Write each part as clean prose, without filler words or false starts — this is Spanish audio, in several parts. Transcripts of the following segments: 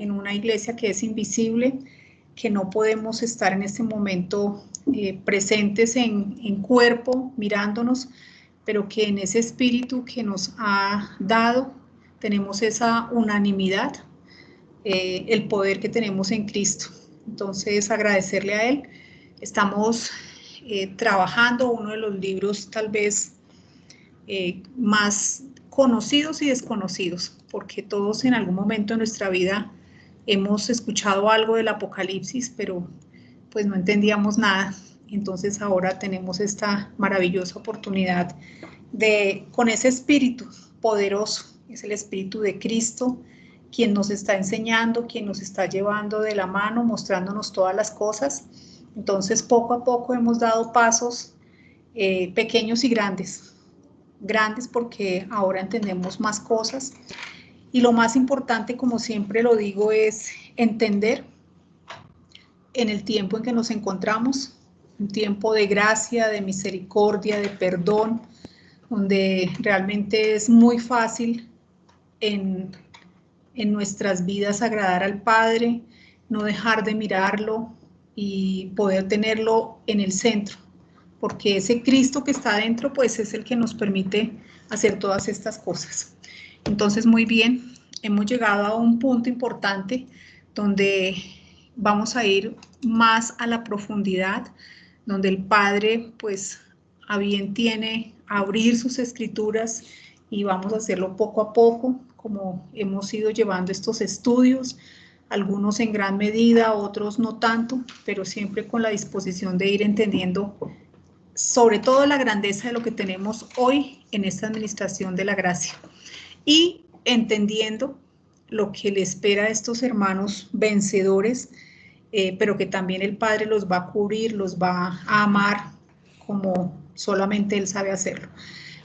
en una iglesia que es invisible, que no podemos estar en este momento presentes en cuerpo, mirándonos, pero que en ese espíritu que nos ha dado tenemos esa unanimidad, el poder que tenemos en Cristo. Entonces, agradecerle a Él. Estamos trabajando uno de los libros tal vez más conocidos y desconocidos, porque todos en algún momento de nuestra vida hemos escuchado algo del Apocalipsis, pero pues no entendíamos nada. Entonces ahora tenemos esta maravillosa oportunidad de, con ese espíritu poderoso, es el espíritu de Cristo, quien nos está enseñando, quien nos está llevando de la mano, mostrándonos todas las cosas. Entonces poco a poco hemos dado pasos pequeños y grandes, grandes porque ahora entendemos más cosas. Y lo más importante, como siempre lo digo, es entender en el tiempo en que nos encontramos, un tiempo de gracia, de misericordia, de perdón, donde realmente es muy fácil en nuestras vidas agradar al Padre, no dejar de mirarlo y poder tenerlo en el centro, porque ese Cristo que está dentro, pues es el que nos permite hacer todas estas cosas. Entonces, muy bien, hemos llegado a un punto importante donde vamos a ir más a la profundidad, donde el Padre, pues, a bien tiene abrir sus escrituras y vamos a hacerlo poco a poco, como hemos ido llevando estos estudios, algunos en gran medida, otros no tanto, pero siempre con la disposición de ir entendiendo sobre todo la grandeza de lo que tenemos hoy en esta administración de la gracia y entendiendo lo que le espera a estos hermanos vencedores, pero que también el Padre los va a cubrir, los va a amar como solamente Él sabe hacerlo.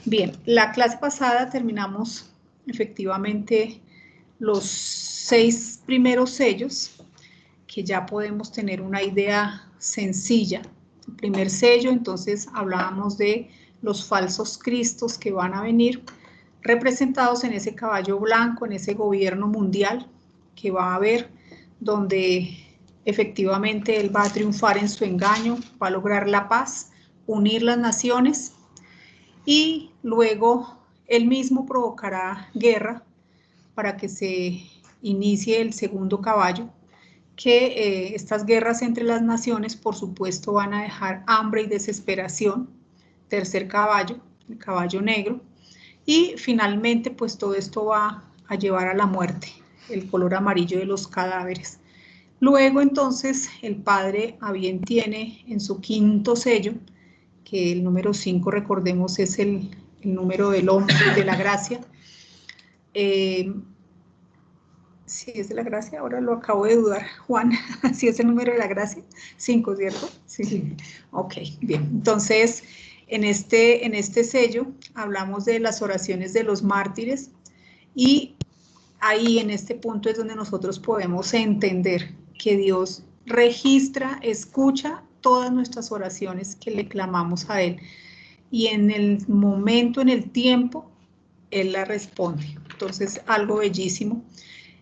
Bien, la clase pasada terminamos efectivamente los 6 primeros sellos, que ya podemos tener una idea sencilla. El primer sello, entonces hablábamos de los falsos cristos que van a venir, representados en ese caballo blanco, en ese gobierno mundial que va a haber, donde efectivamente él va a triunfar en su engaño, va a lograr la paz, unir las naciones y luego él mismo provocará guerra para que se inicie el segundo caballo, que estas guerras entre las naciones, por supuesto, van a dejar hambre y desesperación. Tercer caballo, el caballo negro. Y finalmente, pues todo esto va a llevar a la muerte, el color amarillo de los cadáveres. Luego, entonces, el Padre a bien tiene en su quinto sello, que el número 5, recordemos, es el número del hombre, de la gracia. Si es de la gracia, ahora lo acabo de dudar, Juan, si es el número de la gracia, 5, ¿cierto? Sí. Sí. Ok, bien. Entonces, en este sello hablamos de las oraciones de los mártires y ahí en este punto es donde nosotros podemos entender que Dios registra, escucha todas nuestras oraciones que le clamamos a Él y en el momento, en el tiempo, Él la responde. Entonces, algo bellísimo.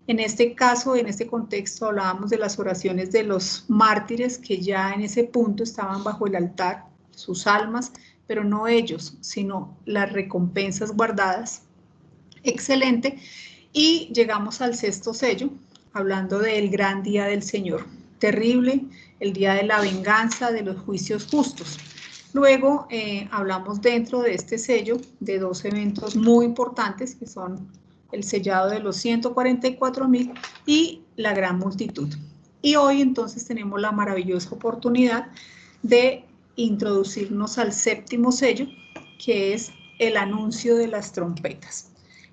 En este caso, en este contexto, hablábamos de las oraciones de los mártires que ya en ese punto estaban bajo el altar, sus almas, pero no ellos, sino las recompensas guardadas. Excelente. Y llegamos al sexto sello, hablando del gran día del Señor. Terrible, el día de la venganza, de los juicios justos. Luego hablamos dentro de este sello de 2 eventos muy importantes que son el sellado de los 144,000 y la gran multitud. Y hoy entonces tenemos la maravillosa oportunidad de introducirnos al séptimo sello, que es el anuncio de las trompetas.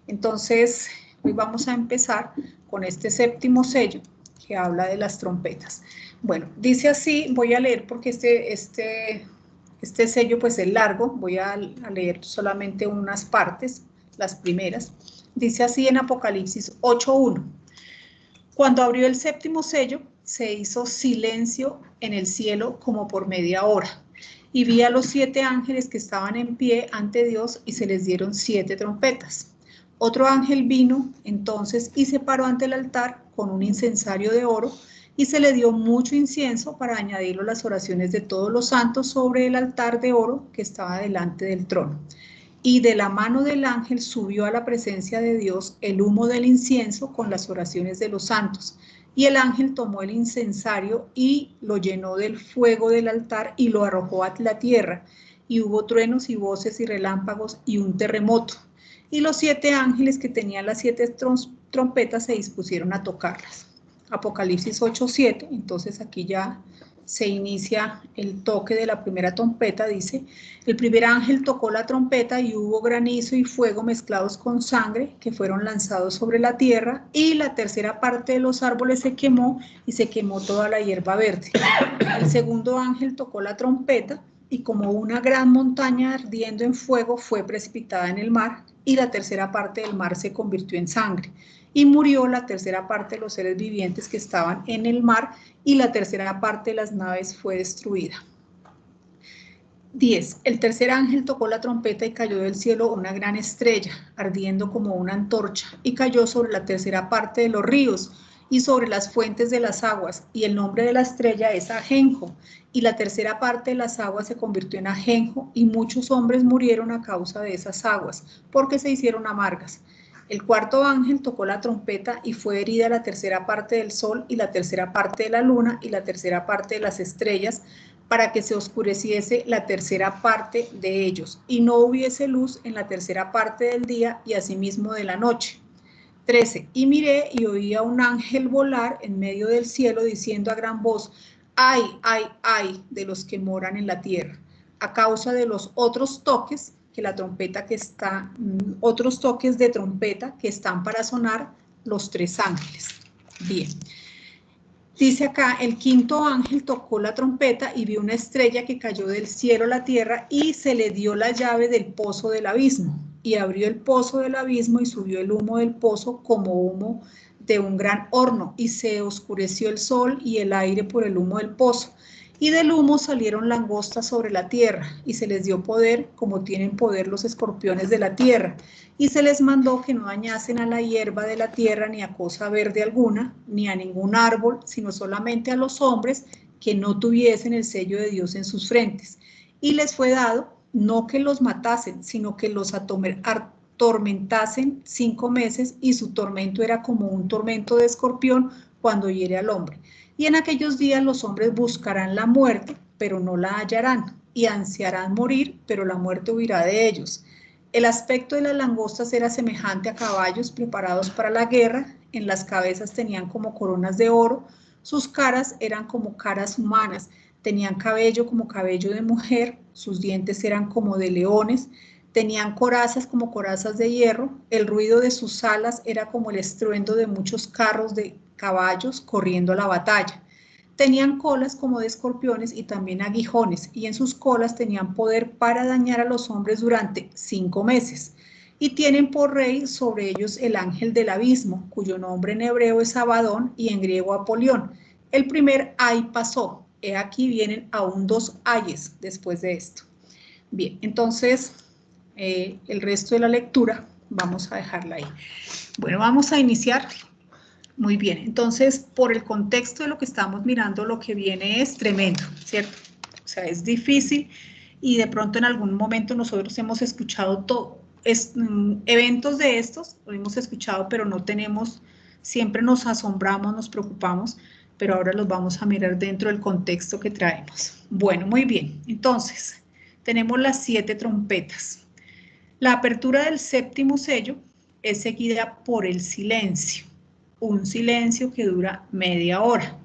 Entonces, hoy vamos a empezar con este séptimo sello que habla de las trompetas. Bueno, dice así, voy a leer porque este sello pues es largo, voy a leer solamente unas partes, las primeras. Dice así en Apocalipsis 8:1. Cuando abrió el séptimo sello, se hizo silencio en el cielo como por media hora. Y vi a los 7 ángeles que estaban en pie ante Dios y se les dieron 7 trompetas. Otro ángel vino entonces y se paró ante el altar con un incensario de oro y se le dio mucho incienso para añadirlo a las oraciones de todos los santos sobre el altar de oro que estaba delante del trono. Y de la mano del ángel subió a la presencia de Dios el humo del incienso con las oraciones de los santos. Y el ángel tomó el incensario y lo llenó del fuego del altar y lo arrojó a la tierra. Y hubo truenos y voces y relámpagos y un terremoto. Y los 7 ángeles que tenían las 7 trompetas se dispusieron a tocarlas. Apocalipsis 8:7, entonces aquí ya se inicia el toque de la primera trompeta, dice, el primer ángel tocó la trompeta y hubo granizo y fuego mezclados con sangre que fueron lanzados sobre la tierra y la tercera parte de los árboles se quemó y se quemó toda la hierba verde. El segundo ángel tocó la trompeta y como una gran montaña ardiendo en fuego fue precipitada en el mar y la tercera parte del mar se convirtió en sangre. Y murió la tercera parte de los seres vivientes que estaban en el mar y la tercera parte de las naves fue destruida. 10. El tercer ángel tocó la trompeta y cayó del cielo una gran estrella, ardiendo como una antorcha, y cayó sobre la tercera parte de los ríos y sobre las fuentes de las aguas, y el nombre de la estrella es Ajenjo, y la tercera parte de las aguas se convirtió en ajenjo, y muchos hombres murieron a causa de esas aguas, porque se hicieron amargas. El cuarto ángel tocó la trompeta y fue herida la tercera parte del sol y la tercera parte de la luna y la tercera parte de las estrellas, para que se oscureciese la tercera parte de ellos, y no hubiese luz en la tercera parte del día y asimismo de la noche. 13. Y miré y oí a un ángel volar en medio del cielo diciendo a gran voz, ay, ay, ay de los que moran en la tierra, a causa de los otros toques que la trompeta que está, otros toques de trompeta que están para sonar los 3 ángeles. Bien. Dice acá, el quinto ángel tocó la trompeta y vio una estrella que cayó del cielo a la tierra y se le dio la llave del pozo del abismo. Y abrió el pozo del abismo y subió el humo del pozo como humo de un gran horno. Y se oscureció el sol y el aire por el humo del pozo. Y del humo salieron langostas sobre la tierra, y se les dio poder, como tienen poder los escorpiones de la tierra. Y se les mandó que no dañasen a la hierba de la tierra, ni a cosa verde alguna, ni a ningún árbol, sino solamente a los hombres que no tuviesen el sello de Dios en sus frentes. Y les fue dado, no que los matasen, sino que los atormentasen 5 meses, y su tormento era como un tormento de escorpión cuando hiere al hombre. Y en aquellos días los hombres buscarán la muerte, pero no la hallarán, y ansiarán morir, pero la muerte huirá de ellos. El aspecto de las langostas era semejante a caballos preparados para la guerra, en las cabezas tenían como coronas de oro, sus caras eran como caras humanas, tenían cabello como cabello de mujer, sus dientes eran como de leones, tenían corazas como corazas de hierro, el ruido de sus alas era como el estruendo de muchos carros de caballos corriendo a la batalla. Tenían colas como de escorpiones y también aguijones, y en sus colas tenían poder para dañar a los hombres durante 5 meses. Y tienen por rey sobre ellos el ángel del abismo, cuyo nombre en hebreo es Abadón y en griego Apolión. El primer ay pasó. He aquí vienen aún 2 ayes después de esto. Bien, entonces el resto de la lectura vamos a dejarla ahí. Bueno, vamos a iniciar. Muy bien, entonces por el contexto de lo que estamos mirando, lo que viene es tremendo, ¿cierto? O sea, es difícil y de pronto en algún momento nosotros hemos escuchado eventos de estos, lo hemos escuchado, pero no tenemos, siempre nos asombramos, nos preocupamos, pero ahora los vamos a mirar dentro del contexto que traemos. Bueno, muy bien, entonces tenemos las 7 trompetas. La apertura del 7º sello es seguida por el silencio. Un silencio que dura media hora.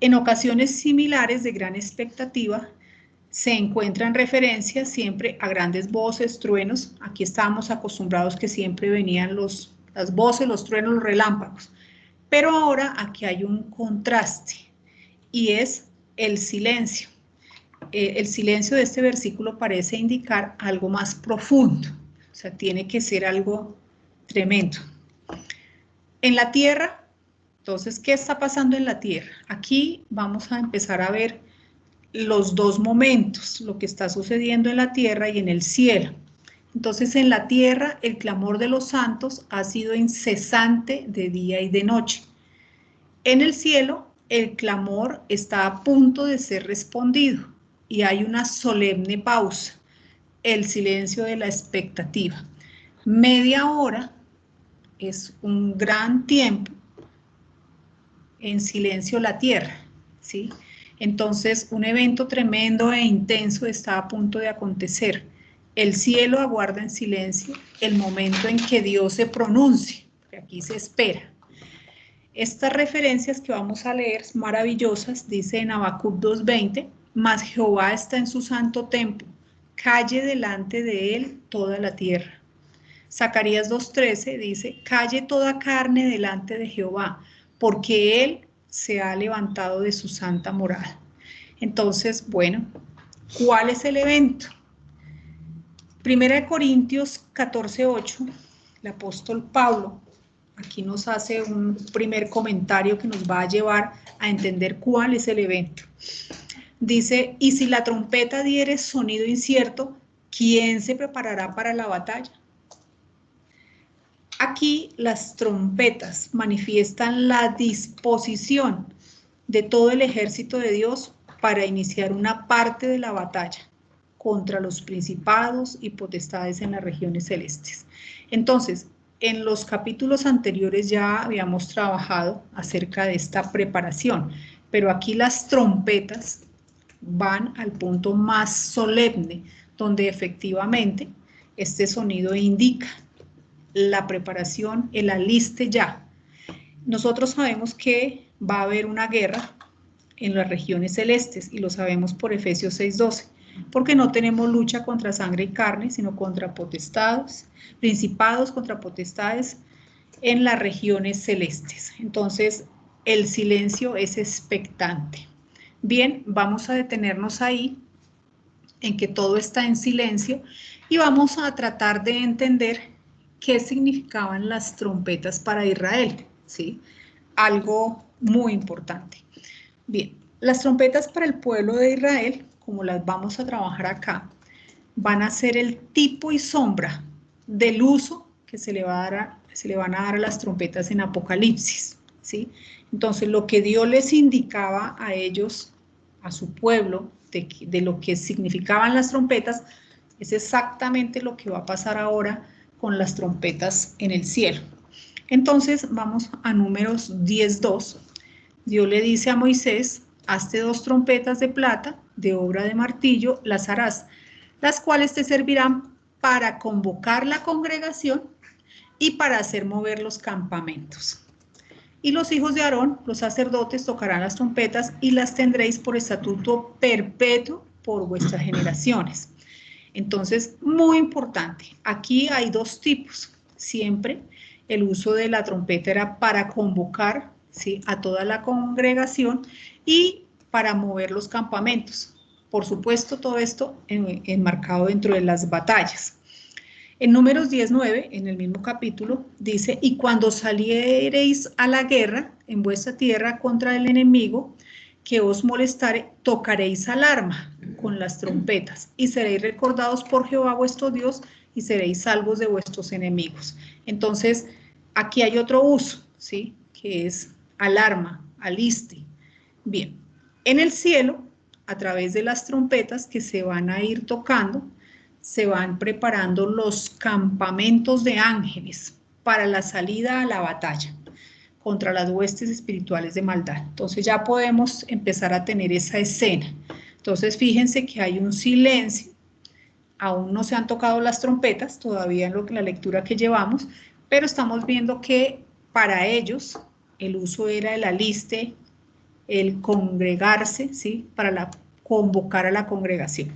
En ocasiones similares de gran expectativa, se encuentran referencias siempre a grandes voces, truenos. Aquí estábamos acostumbrados que siempre venían las voces, los truenos, los relámpagos. Pero ahora aquí hay un contraste y es el silencio. El silencio de este versículo parece indicar algo más profundo. O sea, tiene que ser algo tremendo. En la tierra, entonces, ¿qué está pasando en la tierra? Aquí vamos a empezar a ver los 2 momentos, lo que está sucediendo en la tierra y en el cielo. Entonces, en la tierra, el clamor de los santos ha sido incesante de día y de noche. En el cielo, el clamor está a punto de ser respondido y hay una solemne pausa, el silencio de la expectativa. Media hora es un gran tiempo en silencio la tierra, ¿sí? Entonces, un evento tremendo e intenso está a punto de acontecer. El cielo aguarda en silencio el momento en que Dios se pronuncie, porque aquí se espera. Estas referencias que vamos a leer, maravillosas, dice en Habacuc 2:20, mas Jehová está en su santo templo, calle delante de él toda la tierra. Zacarías 2:13 dice, calle toda carne delante de Jehová, porque él se ha levantado de su santa morada. Entonces, bueno, ¿cuál es el evento? Primera de Corintios 14:8, el apóstol Pablo aquí nos hace un primer comentario que nos va a llevar a entender cuál es el evento. Dice, y si la trompeta diere sonido incierto, ¿quién se preparará para la batalla? Aquí las trompetas manifiestan la disposición de todo el ejército de Dios para iniciar una parte de la batalla contra los principados y potestades en las regiones celestes. Entonces, en los capítulos anteriores ya habíamos trabajado acerca de esta preparación, pero aquí las trompetas van al punto más solemne, donde efectivamente este sonido indica la preparación, el aliste ya. Nosotros sabemos que va a haber una guerra en las regiones celestes y lo sabemos por Efesios 6:12, porque no tenemos lucha contra sangre y carne, sino contra potestados, principados, contra potestades en las regiones celestes. Entonces, el silencio es expectante. Bien, vamos a detenernos ahí, en que todo está en silencio, y vamos a tratar de entender qué significaban las trompetas para Israel, ¿sí? Algo muy importante. Bien, las trompetas para el pueblo de Israel, como las vamos a trabajar acá, van a ser el tipo y sombra del uso que se le van a dar a las trompetas en Apocalipsis, ¿sí? Entonces, lo que Dios les indicaba a ellos, a su pueblo, de lo que significaban las trompetas, es exactamente lo que va a pasar ahora con las trompetas en el cielo. Entonces, vamos a Números 10:2. Dios le dice a Moisés, hazte 2 trompetas de plata, de obra de martillo, las harás, las cuales te servirán para convocar la congregación y para hacer mover los campamentos. Y los hijos de Aarón, los sacerdotes, tocarán las trompetas y las tendréis por estatuto perpetuo por vuestras generaciones. Entonces, muy importante, aquí hay 2 tipos. Siempre el uso de la trompeta era para convocar, ¿sí?, a toda la congregación y para mover los campamentos. Por supuesto, todo esto enmarcado dentro de las batallas. En Números 10:9, en el mismo capítulo, dice, y cuando saliereis a la guerra en vuestra tierra contra el enemigo que os molestare, tocaréis alarma con las trompetas y seréis recordados por Jehová vuestro Dios y seréis salvos de vuestros enemigos. Entonces, aquí hay otro uso, ¿sí?, que es alarma, aliste. Bien, en el cielo, a través de las trompetas que se van a ir tocando, se van preparando los campamentos de ángeles para la salida a la batalla contra las huestes espirituales de maldad. Entonces ya podemos empezar a tener esa escena. Entonces fíjense que hay un silencio, aún no se han tocado las trompetas, todavía en la lectura que llevamos, pero estamos viendo que para ellos el uso era el aliste, el congregarse, ¿sí?, para convocar a la congregación.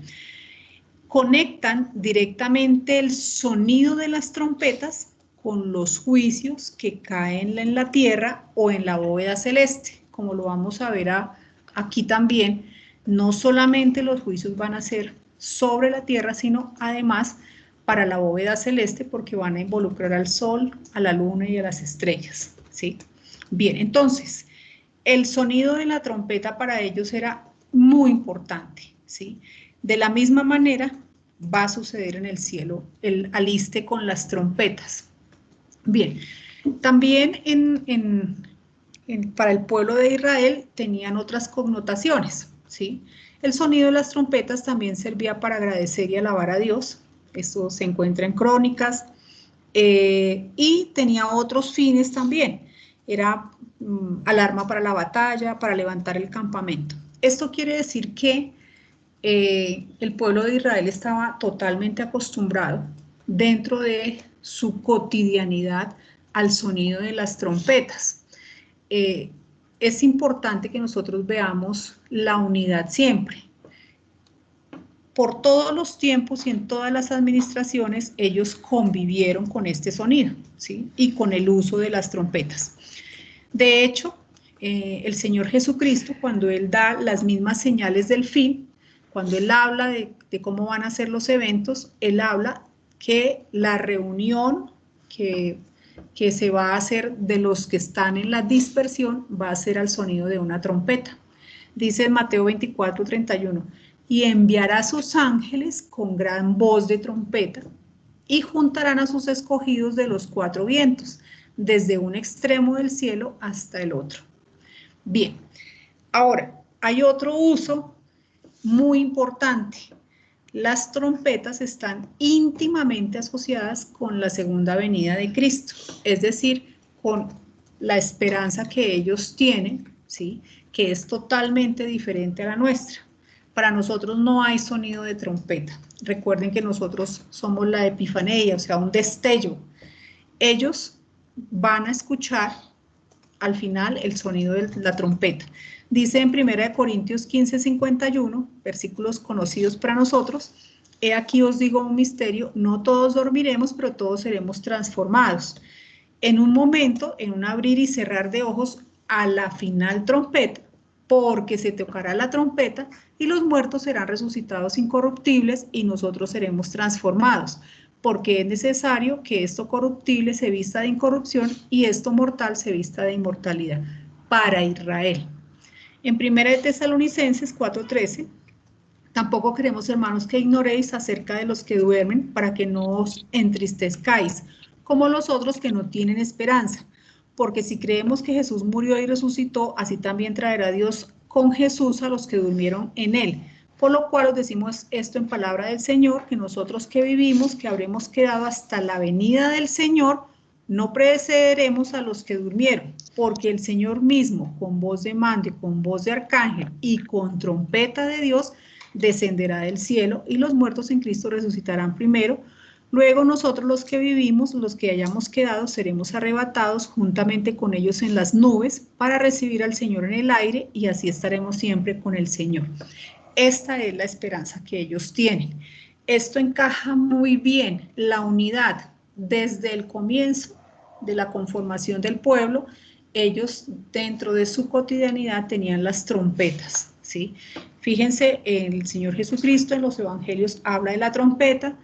Conectan directamente el sonido de las trompetas con los juicios que caen en la tierra o en la bóveda celeste, como lo vamos a ver aquí también. No solamente los juicios van a ser sobre la tierra, sino además para la bóveda celeste, porque van a involucrar al sol, a la luna y a las estrellas, ¿sí? Bien, entonces, el sonido de la trompeta para ellos era muy importante, ¿sí? De la misma manera va a suceder en el cielo, el aliste con las trompetas. Bien, también para el pueblo de Israel tenían otras connotaciones, ¿sí? El sonido de las trompetas también servía para agradecer y alabar a Dios. Esto se encuentra en Crónicas. Y tenía otros fines también. Era alarma para la batalla, para levantar el campamento. Esto quiere decir que el pueblo de Israel estaba totalmente acostumbrado dentro de su cotidianidad al sonido de las trompetas. Es importante que nosotros veamos la unidad siempre. Por todos los tiempos y en todas las administraciones, ellos convivieron con este sonido, ¿sí? Y con el uso de las trompetas. De hecho, el Señor Jesucristo, cuando Él da las mismas señales del fin, cuando Él habla de cómo van a ser los eventos, Él habla que la reunión que se va a hacer de los que están en la dispersión va a ser al sonido de una trompeta. Dice en Mateo 24:31, y enviará a sus ángeles con gran voz de trompeta y juntarán a sus escogidos de los cuatro vientos, desde un extremo del cielo hasta el otro. Bien, ahora hay otro uso muy importante. Las trompetas están íntimamente asociadas con la segunda venida de Cristo, es decir, con la esperanza que ellos tienen, ¿sí? Que es totalmente diferente a la nuestra. Para nosotros no hay sonido de trompeta. Recuerden que nosotros somos la epifanía, o sea, un destello. Ellos van a escuchar al final el sonido de la trompeta. Dice en 1 Corintios 15:51, versículos conocidos para nosotros, he aquí os digo un misterio, no todos dormiremos, pero todos seremos transformados. En un momento, en un abrir y cerrar de ojos, a la final trompeta, porque se tocará la trompeta y los muertos serán resucitados incorruptibles y nosotros seremos transformados, porque es necesario que esto corruptible se vista de incorrupción y esto mortal se vista de inmortalidad para Israel. En 1 Tesalonicenses 4:13, tampoco queremos, hermanos, que ignoréis acerca de los que duermen, para que no os entristezcáis, como los otros que no tienen esperanza. Porque si creemos que Jesús murió y resucitó, así también traerá Dios con Jesús a los que durmieron en él. Por lo cual os decimos esto en palabra del Señor, que nosotros que vivimos, que habremos quedado hasta la venida del Señor, no precederemos a los que durmieron, porque el Señor mismo, con voz de mando, con voz de arcángel y con trompeta de Dios, descenderá del cielo y los muertos en Cristo resucitarán primero. Luego nosotros los que vivimos, los que hayamos quedado, seremos arrebatados juntamente con ellos en las nubes para recibir al Señor en el aire y así estaremos siempre con el Señor. Esta es la esperanza que ellos tienen. Esto encaja muy bien, la unidad desde el comienzo de la conformación del pueblo. Ellos dentro de su cotidianidad tenían las trompetas, ¿sí? Fíjense, el Señor Jesucristo en los evangelios habla de la trompeta.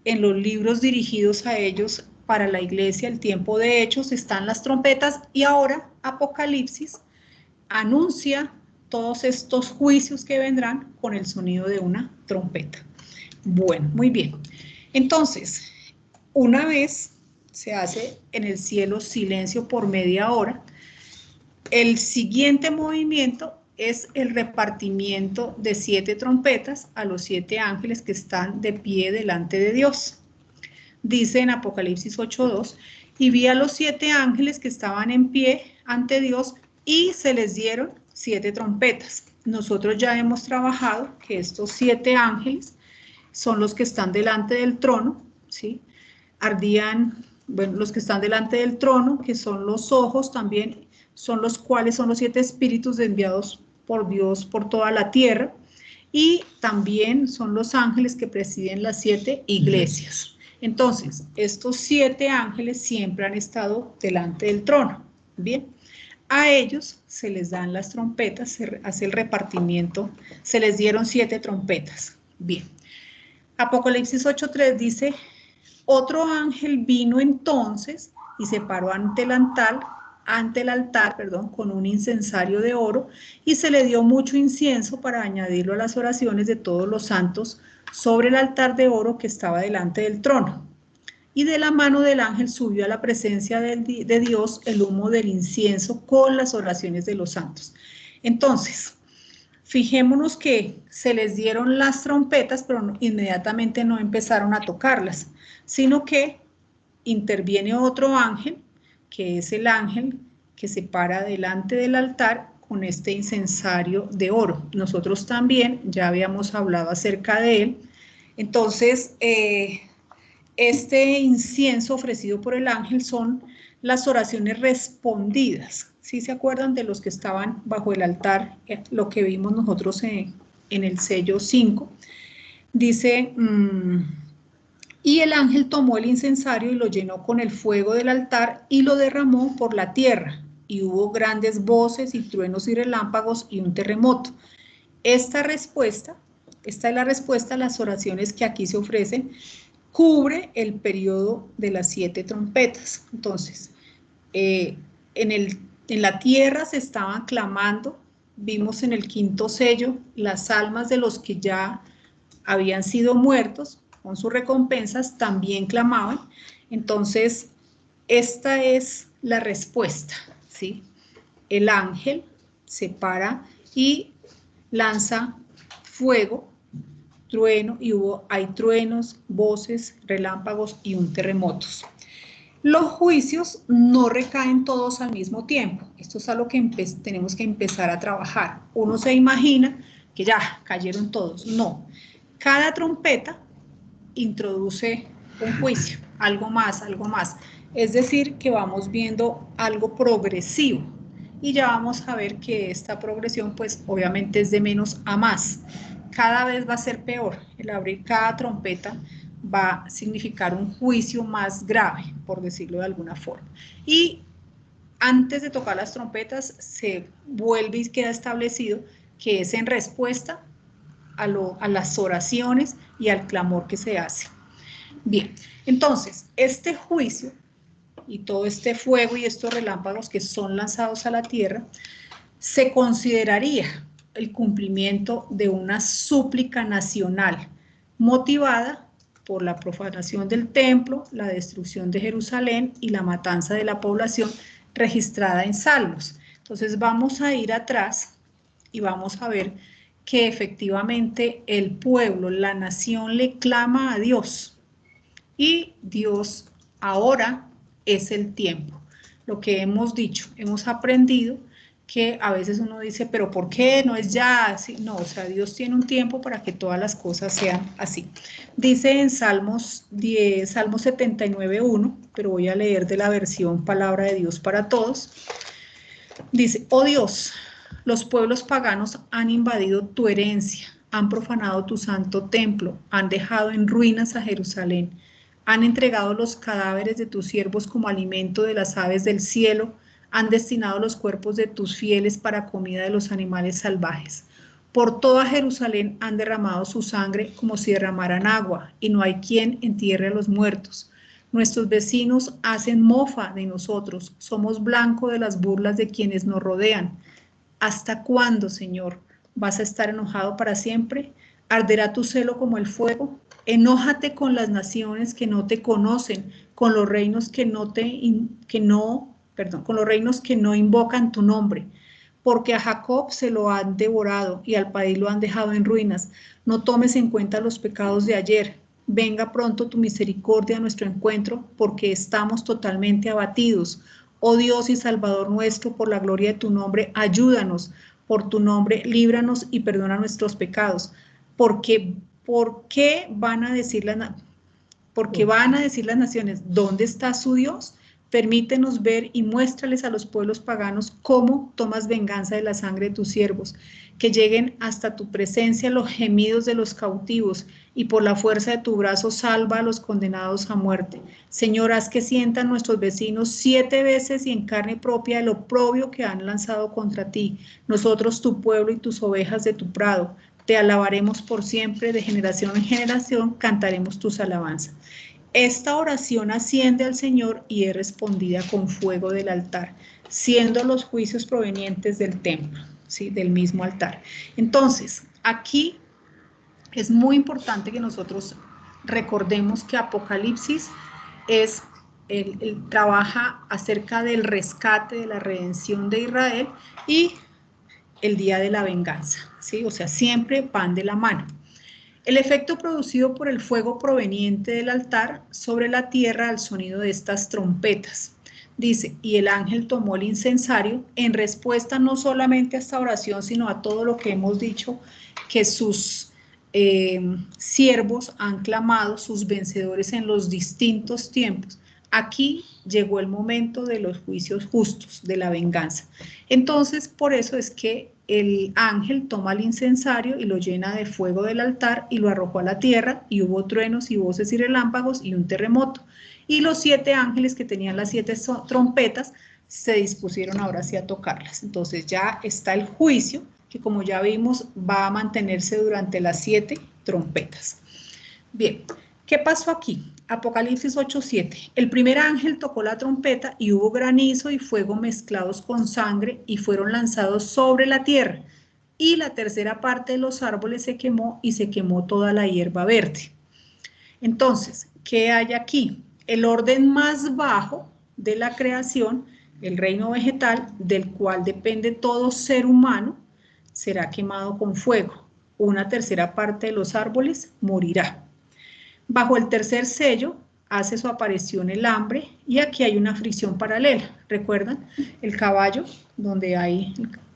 En los libros dirigidos a ellos para la iglesia, el tiempo de Hechos, están las trompetas y ahora Apocalipsis anuncia todos estos juicios que vendrán con el sonido de una trompeta. Bueno, muy bien. Entonces, una vez se hace en el cielo silencio por media hora, el siguiente movimiento es el repartimiento de 7 trompetas a los 7 ángeles que están de pie delante de Dios. Dice en Apocalipsis 8:2, y vi a los 7 ángeles que estaban en pie ante Dios y se les dieron 7 trompetas. Nosotros ya hemos trabajado que estos 7 ángeles son los que están delante del trono, ¿sí? Ardían, bueno, los que están delante del trono, que son los ojos también, son los cuales son los 7 espíritus enviados por Dios por toda la tierra, y también son los ángeles que presiden las 7 iglesias. Entonces, estos 7 ángeles siempre han estado delante del trono. Bien, a ellos se les dan las trompetas, se hace el repartimiento, se les dieron 7 trompetas. Bien, Apocalipsis 8:3 dice, otro ángel vino entonces y se paró ante el altar ante el altar, con un incensario de oro, y se le dio mucho incienso para añadirlo a las oraciones de todos los santos sobre el altar de oro que estaba delante del trono. Y de la mano del ángel subió a la presencia de Dios el humo del incienso con las oraciones de los santos. Entonces, fijémonos que se les dieron las trompetas, pero inmediatamente no empezaron a tocarlas, sino que interviene otro ángel, que es el ángel que se para delante del altar con este incensario de oro. Nosotros también ya habíamos hablado acerca de él. Entonces, este incienso ofrecido por el ángel son las oraciones respondidas. ¿Sí se acuerdan de los que estaban bajo el altar? Lo que vimos nosotros en el sello 5. Dice, y el ángel tomó el incensario y lo llenó con el fuego del altar y lo derramó por la tierra. Y hubo grandes voces y truenos y relámpagos y un terremoto. Esta es la respuesta a las oraciones que aquí se ofrecen. Cubre el periodo de las 7 trompetas. Entonces, en la tierra se estaban clamando, vimos en el 5º sello las almas de los que ya habían sido muertos, con sus recompensas también clamaban. Entonces, esta es la respuesta, ¿sí? El ángel se para y lanza fuego, trueno, y hay truenos, voces, relámpagos y un terremoto. Los juicios no recaen todos al mismo tiempo. Esto es algo que tenemos que empezar a trabajar. Uno se imagina que ya cayeron todos. No. Cada trompeta introduce un juicio, algo más, algo más. Es decir, que vamos viendo algo progresivo. Y ya vamos a ver que esta progresión, pues, obviamente es de menos a más. Cada vez va a ser peor. El abrir cada trompeta va a significar un juicio más grave, por decirlo de alguna forma. Y antes de tocar las trompetas, se vuelve y queda establecido que es en respuesta a las oraciones y al clamor que se hace. Bien, entonces, este juicio y todo este fuego y estos relámpagos que son lanzados a la tierra, se consideraría el cumplimiento de una súplica nacional motivada por la profanación del templo, la destrucción de Jerusalén y la matanza de la población registrada en Salmos. Entonces vamos a ir atrás y vamos a ver que efectivamente el pueblo, la nación le clama a Dios y Dios ahora es el tiempo. Lo que hemos dicho, hemos aprendido que a veces uno dice, pero ¿por qué? No es ya así. No, o sea, Dios tiene un tiempo para que todas las cosas sean así. Dice en Salmos 79:1, pero voy a leer de la versión Palabra de Dios para Todos. Dice, oh Dios, los pueblos paganos han invadido tu herencia, han profanado tu santo templo, han dejado en ruinas a Jerusalén, han entregado los cadáveres de tus siervos como alimento de las aves del cielo, han destinado los cuerpos de tus fieles para comida de los animales salvajes. Por toda Jerusalén han derramado su sangre como si derramaran agua, y no hay quien entierre a los muertos. Nuestros vecinos hacen mofa de nosotros, somos blanco de las burlas de quienes nos rodean. ¿Hasta cuándo, Señor? ¿Vas a estar enojado para siempre? ¿Arderá tu celo como el fuego? Enójate con las naciones que no te conocen, con los reinos que no invocan tu nombre. Porque a Jacob se lo han devorado y al país lo han dejado en ruinas. No tomes en cuenta los pecados de ayer. Venga pronto tu misericordia a nuestro encuentro, porque estamos totalmente abatidos. Oh Dios y Salvador nuestro, por la gloria de tu nombre, ayúdanos. Por tu nombre, líbranos y perdona nuestros pecados. ¿Por qué van a decir las naciones, ¿dónde está su Dios? Permítenos ver y muéstrales a los pueblos paganos cómo tomas venganza de la sangre de tus siervos, que lleguen hasta tu presencia los gemidos de los cautivos, y por la fuerza de tu brazo salva a los condenados a muerte. Señor, haz que sientan nuestros vecinos 7 veces y en carne propia el oprobio que han lanzado contra ti, nosotros tu pueblo y tus ovejas de tu prado. Te alabaremos por siempre, de generación en generación cantaremos tus alabanzas. Esta oración asciende al Señor y es respondida con fuego del altar. siendo los juicios provenientes del templo, ¿sí? Del mismo altar. Entonces, aquí es muy importante que nosotros recordemos que Apocalipsis es trabaja acerca del rescate, de la redención de Israel y el día de la venganza, ¿sí? O sea, siempre van de la mano. El efecto producido por el fuego proveniente del altar sobre la tierra al sonido de estas trompetas. Dice, y el ángel tomó el incensario en respuesta no solamente a esta oración, sino a todo lo que hemos dicho que sus siervos han clamado, sus vencedores en los distintos tiempos. Aquí llegó el momento de los juicios justos, de la venganza. Entonces, por eso es que el ángel toma el incensario y lo llena de fuego del altar y lo arrojó a la tierra, y hubo truenos y voces y relámpagos y un terremoto. Y los 7 ángeles que tenían las 7 trompetas se dispusieron ahora sí a tocarlas. Entonces ya está el juicio, que como ya vimos va a mantenerse durante las 7 trompetas. Bien, ¿qué pasó aquí? Apocalipsis 8:7. El primer ángel tocó la trompeta y hubo granizo y fuego mezclados con sangre y fueron lanzados sobre la tierra. Y la tercera parte de los árboles se quemó y se quemó toda la hierba verde. Entonces, ¿qué hay aquí? El orden más bajo de la creación, el reino vegetal, del cual depende todo ser humano, será quemado con fuego. Una tercera parte de los árboles morirá. Bajo el tercer sello hace su aparición el hambre y aquí hay una fricción paralela. ¿Recuerdan? El caballo donde hay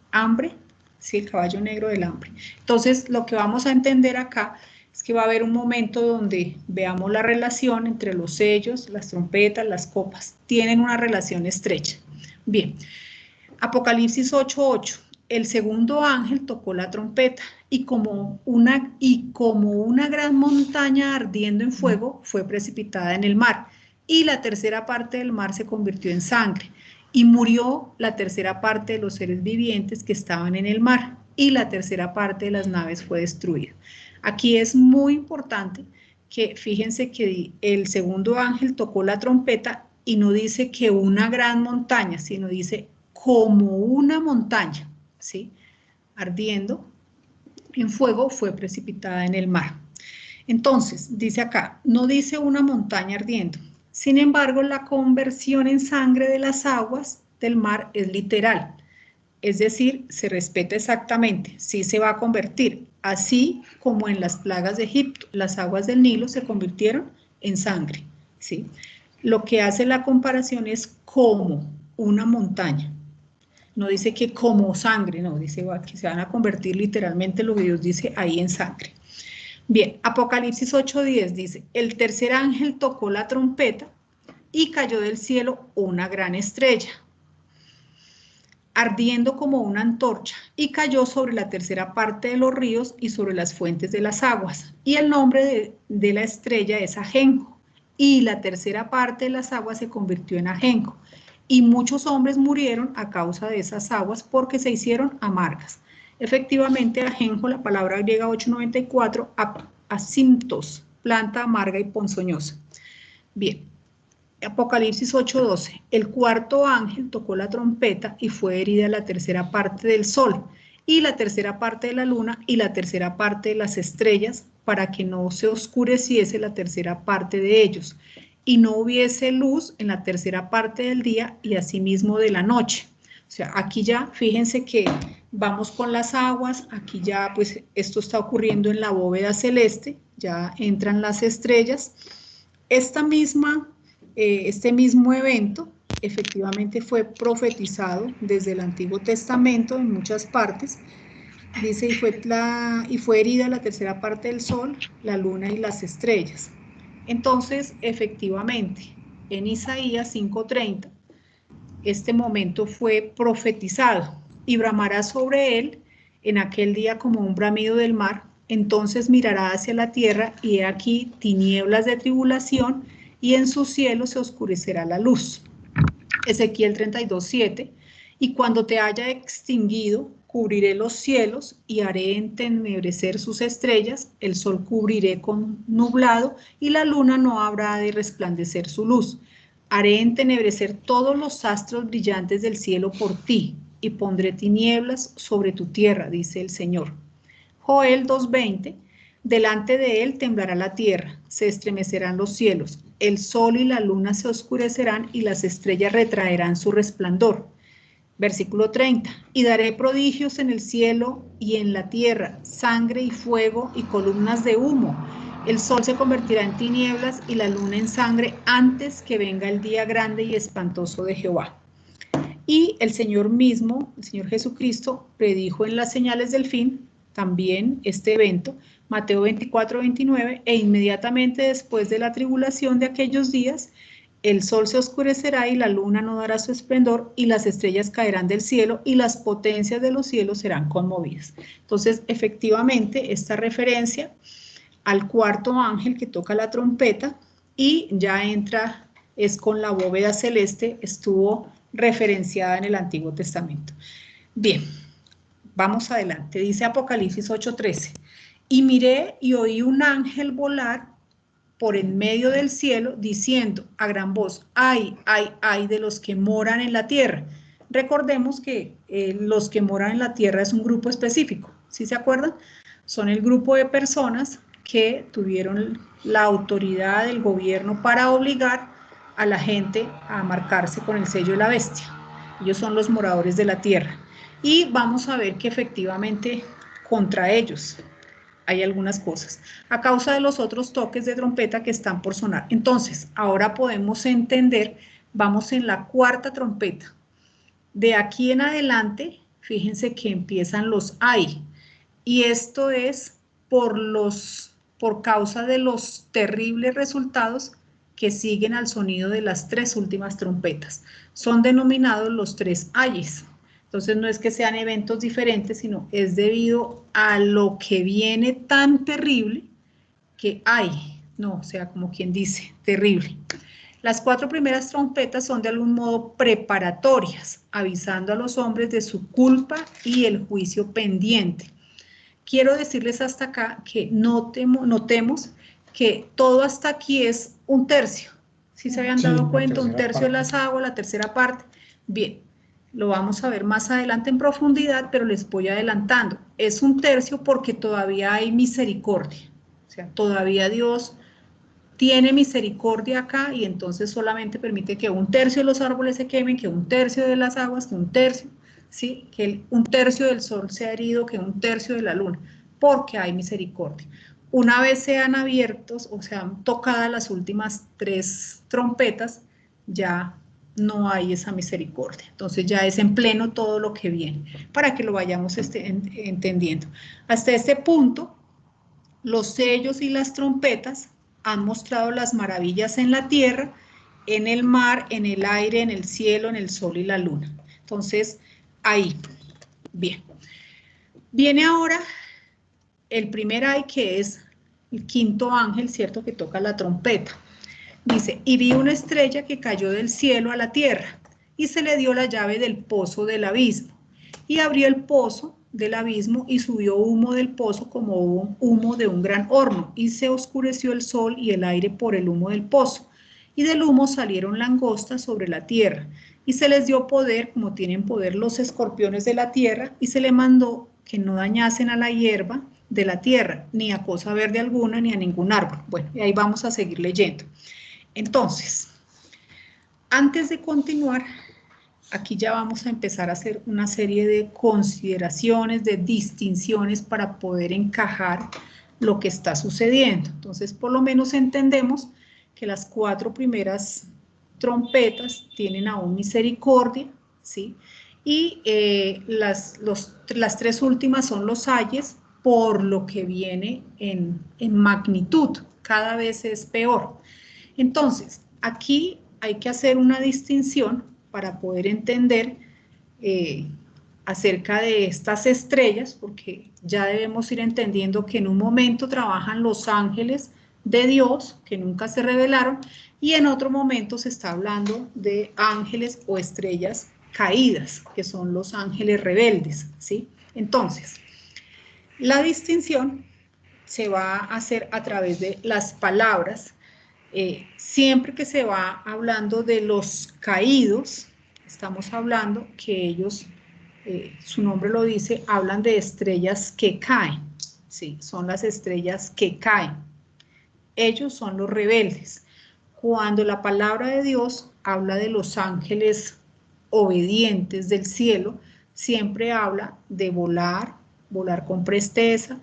hambre, sí, el caballo negro del hambre. Entonces, lo que vamos a entender acá es que va a haber un momento donde veamos la relación entre los sellos, las trompetas, las copas. Tienen una relación estrecha. Bien, Apocalipsis 8:8. El segundo ángel tocó la trompeta y como una gran montaña ardiendo en fuego fue precipitada en el mar, y la tercera parte del mar se convirtió en sangre, y murió la tercera parte de los seres vivientes que estaban en el mar, y la tercera parte de las naves fue destruida. Aquí es muy importante que fíjense que el segundo ángel tocó la trompeta y no dice que una gran montaña, sino dice como una montaña, ¿sí? Ardiendo en fuego fue precipitada en el mar. Entonces, dice acá, no dice una montaña ardiendo. Sin embargo, la conversión en sangre de las aguas del mar es literal. Es decir, se respeta exactamente, sí se va a convertir, así como en las plagas de Egipto, las aguas del Nilo se convirtieron en sangre, ¿sí? Lo que hace la comparación es como una montaña. No dice que como sangre, no, dice que se van a convertir literalmente lo que Dios dice ahí en sangre. Bien, Apocalipsis 8:10 dice, el tercer ángel tocó la trompeta y cayó del cielo una gran estrella, ardiendo como una antorcha, y cayó sobre la tercera parte de los ríos y sobre las fuentes de las aguas. Y el nombre de la estrella es Ajenjo, y la tercera parte de las aguas se convirtió en Ajenjo. Y muchos hombres murieron a causa de esas aguas porque se hicieron amargas. Efectivamente, ajenjo, la palabra griega 894, asintos, planta amarga y ponzoñosa. Bien, Apocalipsis 8:12. El cuarto ángel tocó la trompeta y fue herida la tercera parte del sol, y la tercera parte de la luna, y la tercera parte de las estrellas, para que no se oscureciese la tercera parte de ellos, y no hubiese luz en la tercera parte del día y asimismo de la noche. O sea, aquí ya, fíjense que vamos con las aguas, aquí ya pues esto está ocurriendo en la bóveda celeste, ya entran las estrellas. Este mismo evento efectivamente fue profetizado desde el Antiguo Testamento en muchas partes. Dice, y fue herida la tercera parte del sol, la luna y las estrellas. Entonces, efectivamente, en Isaías 5:30, este momento fue profetizado, y bramará sobre él en aquel día como un bramido del mar, entonces mirará hacia la tierra, y he aquí tinieblas de tribulación, y en su cielo se oscurecerá la luz. Ezequiel 32:7, y cuando te haya extinguido, cubriré los cielos y haré entenebrecer sus estrellas, el sol cubriré con nublado y la luna no habrá de resplandecer su luz. haré entenebrecer todos los astros brillantes del cielo por ti, y pondré tinieblas sobre tu tierra, dice el Señor. Joel 2:20, delante de él temblará la tierra, se estremecerán los cielos, el sol y la luna se oscurecerán y las estrellas retraerán su resplandor. Versículo 30, y daré prodigios en el cielo y en la tierra, sangre y fuego y columnas de humo. El sol se convertirá en tinieblas y la luna en sangre antes que venga el día grande y espantoso de Jehová. Y el Señor mismo, el Señor Jesucristo, predijo en las señales del fin también este evento, Mateo 24:29, e inmediatamente después de la tribulación de aquellos días, el sol se oscurecerá y la luna no dará su esplendor y las estrellas caerán del cielo y las potencias de los cielos serán conmovidas. Entonces, efectivamente, esta referencia al cuarto ángel que toca la trompeta y ya entra, es con la bóveda celeste, estuvo referenciada en el Antiguo Testamento. Bien, vamos adelante. Dice Apocalipsis 8:13. Y miré y oí un ángel volar por en medio del cielo, diciendo a gran voz, ay, ay, ay de los que moran en la tierra. Recordemos que los que moran en la tierra es un grupo específico, ¿sí se acuerdan? Son el grupo de personas que tuvieron la autoridad del gobierno para obligar a la gente a marcarse con el sello de la bestia. Ellos son los moradores de la tierra. Y vamos a ver que efectivamente contra ellos hay algunas cosas, a causa de los otros toques de trompeta que están por sonar. Entonces, ahora podemos entender, vamos en la cuarta trompeta. De aquí en adelante, fíjense que empiezan los ay, y esto es por causa de los terribles resultados que siguen al sonido de las tres últimas trompetas. Son denominados los tres ayes. Entonces no es que sean eventos diferentes, sino es debido a lo que viene tan terrible que hay, no, o sea, como quien dice, terrible. Las cuatro primeras trompetas son de algún modo preparatorias, avisando a los hombres de su culpa y el juicio pendiente. Quiero decirles hasta acá que notemos que todo hasta aquí es un tercio. ¿Sí se habían dado cuenta? Un tercio de las aguas, la tercera parte. Bien, lo vamos a ver más adelante en profundidad, pero les voy adelantando. Es un tercio porque todavía hay misericordia. O sea, todavía Dios tiene misericordia acá y entonces solamente permite que un tercio de los árboles se quemen, que un tercio de las aguas, que un tercio, ¿sí? Que un tercio del sol sea herido, que un tercio de la luna, porque hay misericordia. Una vez sean abiertos o sean tocadas las últimas tres trompetas, ya no hay esa misericordia. Entonces ya es en pleno todo lo que viene, para que lo vayamos entendiendo. Hasta este punto, los sellos y las trompetas han mostrado las maravillas en la tierra, en el mar, en el aire, en el cielo, en el sol y la luna. Entonces, ahí, bien. Viene ahora el primer ay, que es el quinto ángel, ¿cierto?, que toca la trompeta. Dice, y vi una estrella que cayó del cielo a la tierra, y se le dio la llave del pozo del abismo, y abrió el pozo del abismo y subió humo del pozo como humo de un gran horno, y se oscureció el sol y el aire por el humo del pozo, y del humo salieron langostas sobre la tierra, y se les dio poder, como tienen poder los escorpiones de la tierra, y se le mandó que no dañasen a la hierba de la tierra, ni a cosa verde alguna, ni a ningún árbol. Bueno, y ahí vamos a seguir leyendo. Entonces, antes de continuar, aquí ya vamos a empezar a hacer una serie de consideraciones, de distinciones para poder encajar lo que está sucediendo. Entonces, por lo menos entendemos que las cuatro primeras trompetas tienen aún misericordia, ¿sí? Y las tres últimas son los ayes, por lo que viene en magnitud, cada vez es peor. Entonces, aquí hay que hacer una distinción para poder entender acerca de estas estrellas, porque ya debemos ir entendiendo que en un momento trabajan los ángeles de Dios, que nunca se revelaron, y en otro momento se está hablando de ángeles o estrellas caídas, que son los ángeles rebeldes, ¿sí? Entonces, la distinción se va a hacer a través de las palabras Siempre que se va hablando de los caídos, estamos hablando que ellos, su nombre lo dice, hablan de estrellas que caen, sí, son las estrellas que caen. Ellos son los rebeldes. Cuando la palabra de Dios habla de los ángeles obedientes del cielo, siempre habla de volar, volar con presteza,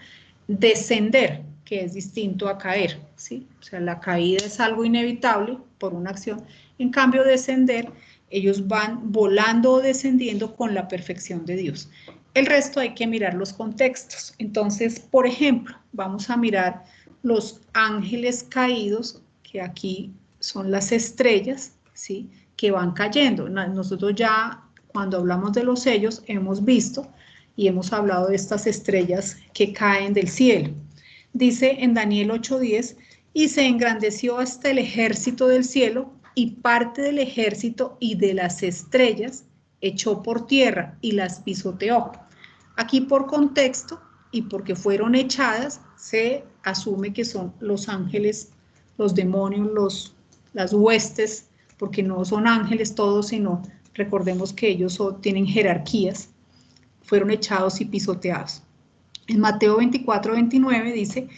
descender, que es distinto a caer, ¿sí? O sea, la caída es algo inevitable por una acción. En cambio, descender, ellos van volando o descendiendo con la perfección de Dios. El resto hay que mirar los contextos. Entonces, por ejemplo, vamos a mirar los ángeles caídos, que aquí son las estrellas, ¿sí? Que van cayendo. Nosotros ya, cuando hablamos de los sellos, hemos visto y hemos hablado de estas estrellas que caen del cielo. Dice en Daniel 8:10, y se engrandeció hasta el ejército del cielo, y parte del ejército y de las estrellas echó por tierra y las pisoteó. Aquí por contexto y porque fueron echadas, se asume que son los ángeles, los demonios, las huestes, porque no son ángeles todos, sino recordemos que ellos tienen jerarquías, fueron echados y pisoteados. En Mateo 24:29 dice,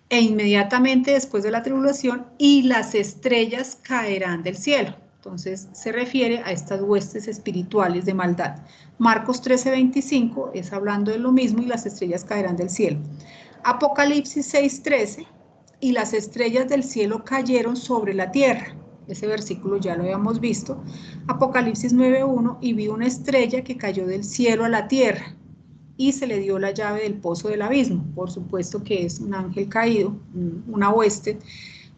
e inmediatamente después de la tribulación, y las estrellas caerán del cielo. Entonces se refiere a estas huestes espirituales de maldad. Marcos 13:25 es hablando de lo mismo, y las estrellas caerán del cielo. Apocalipsis 6:13, y las estrellas del cielo cayeron sobre la tierra. Ese versículo ya lo habíamos visto. Apocalipsis 9:1, y vi una estrella que cayó del cielo a la tierra, y se le dio la llave del pozo del abismo. Por supuesto que es un ángel caído, una hueste.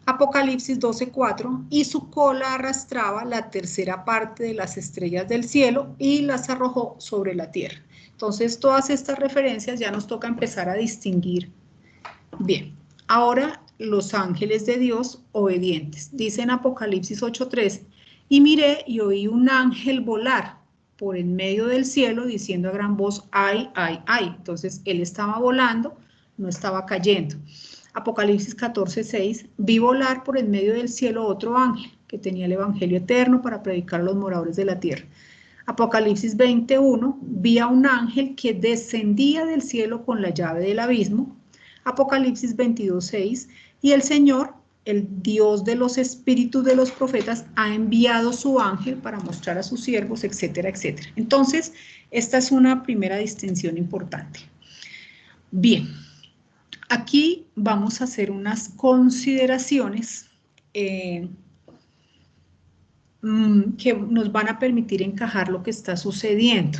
Apocalipsis 12:4, y su cola arrastraba la tercera parte de las estrellas del cielo y las arrojó sobre la tierra. Entonces, todas estas referencias ya nos toca empezar a distinguir. Bien, ahora los ángeles de Dios obedientes. Dice en Apocalipsis 8:13, y miré y oí un ángel volar por en medio del cielo diciendo a gran voz, ay, ay, ay. Entonces él estaba volando, no estaba cayendo. Apocalipsis 14:6, vi volar por en medio del cielo otro ángel que tenía el evangelio eterno para predicar a los moradores de la tierra. Apocalipsis 20:1, vi a un ángel que descendía del cielo con la llave del abismo. Apocalipsis 22:6, y el Señor, el Dios de los espíritus de los profetas, ha enviado su ángel para mostrar a sus siervos, etcétera, etcétera. Entonces, esta es una primera distinción importante. Bien, aquí vamos a hacer unas consideraciones que nos van a permitir encajar lo que está sucediendo.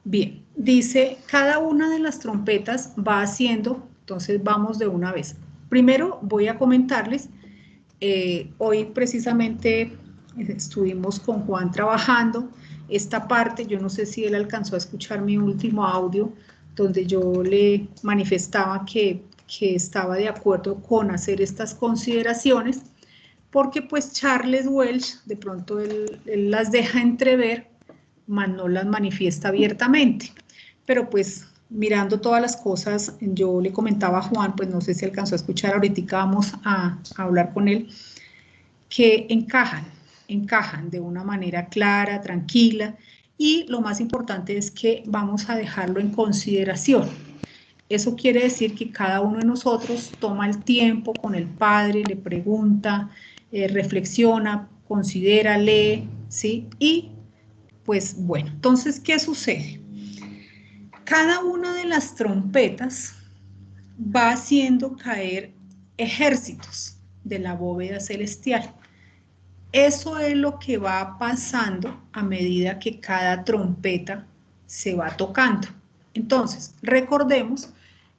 Bien, dice, cada una de las trompetas va haciendo, entonces vamos de una vez. Primero voy a comentarles, hoy precisamente estuvimos con Juan trabajando esta parte, yo no sé si él alcanzó a escuchar mi último audio, donde yo le manifestaba que estaba de acuerdo con hacer estas consideraciones, porque pues Charles Welch, de pronto él las deja entrever, mas no las manifiesta abiertamente. Pero pues mirando todas las cosas, yo le comentaba a Juan, pues no sé si alcanzó a escuchar, ahorita vamos a hablar con él, que encajan de una manera clara, tranquila, y lo más importante es que vamos a dejarlo en consideración. Eso quiere decir que cada uno de nosotros toma el tiempo con el Padre, le pregunta, reflexiona, considera, lee, ¿sí? Y pues bueno, entonces, ¿qué sucede? Cada una de las trompetas va haciendo caer ejércitos de la bóveda celestial. Eso es lo que va pasando a medida que cada trompeta se va tocando. Entonces, recordemos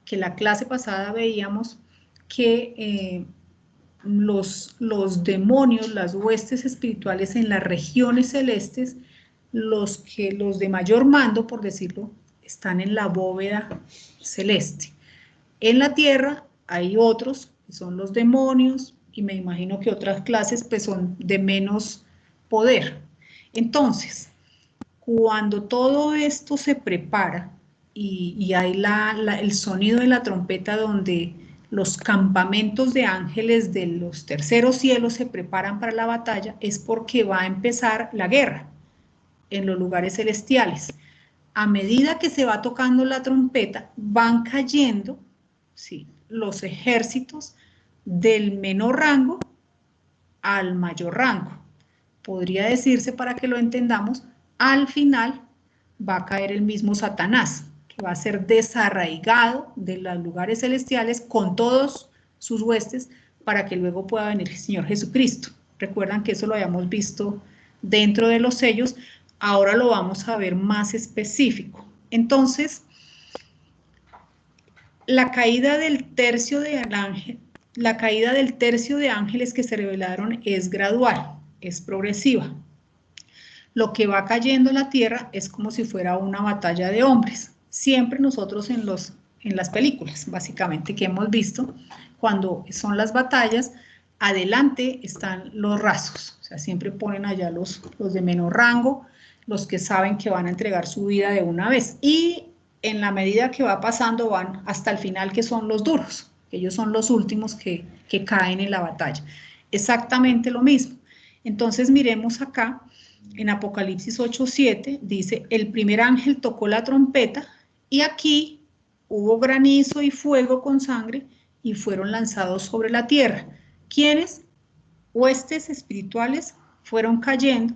que la clase pasada veíamos que los demonios, las huestes espirituales en las regiones celestes, los de mayor mando, por decirlo, están en la bóveda celeste. En la tierra hay otros, que son los demonios, y me imagino que otras clases pues son de menos poder. Entonces, cuando todo esto se prepara y hay el sonido de la trompeta donde los campamentos de ángeles de los terceros cielos se preparan para la batalla, es porque va a empezar la guerra en los lugares celestiales. A medida que se va tocando la trompeta, van cayendo, ¿sí?, los ejércitos del menor rango al mayor rango. Podría decirse, para que lo entendamos, al final va a caer el mismo Satanás, que va a ser desarraigado de los lugares celestiales con todos sus huestes, para que luego pueda venir el Señor Jesucristo. Recuerdan que eso lo habíamos visto dentro de los sellos, ahora lo vamos a ver más específico. Entonces, la caída del tercio de ángeles que se revelaron es gradual, es progresiva. Lo que va cayendo en la tierra es como si fuera una batalla de hombres. Siempre nosotros en las películas, básicamente, que hemos visto, cuando son las batallas, adelante están los rasos. O sea, siempre ponen allá los de menor rango, los que saben que van a entregar su vida de una vez. Y en la medida que va pasando, van hasta el final, que son los duros. Ellos son los últimos que caen en la batalla. Exactamente lo mismo. Entonces, miremos acá. En Apocalipsis 8:7 dice, el primer ángel tocó la trompeta y aquí hubo granizo y fuego con sangre y fueron lanzados sobre la tierra. ¿Quiénes? Huestes espirituales fueron cayendo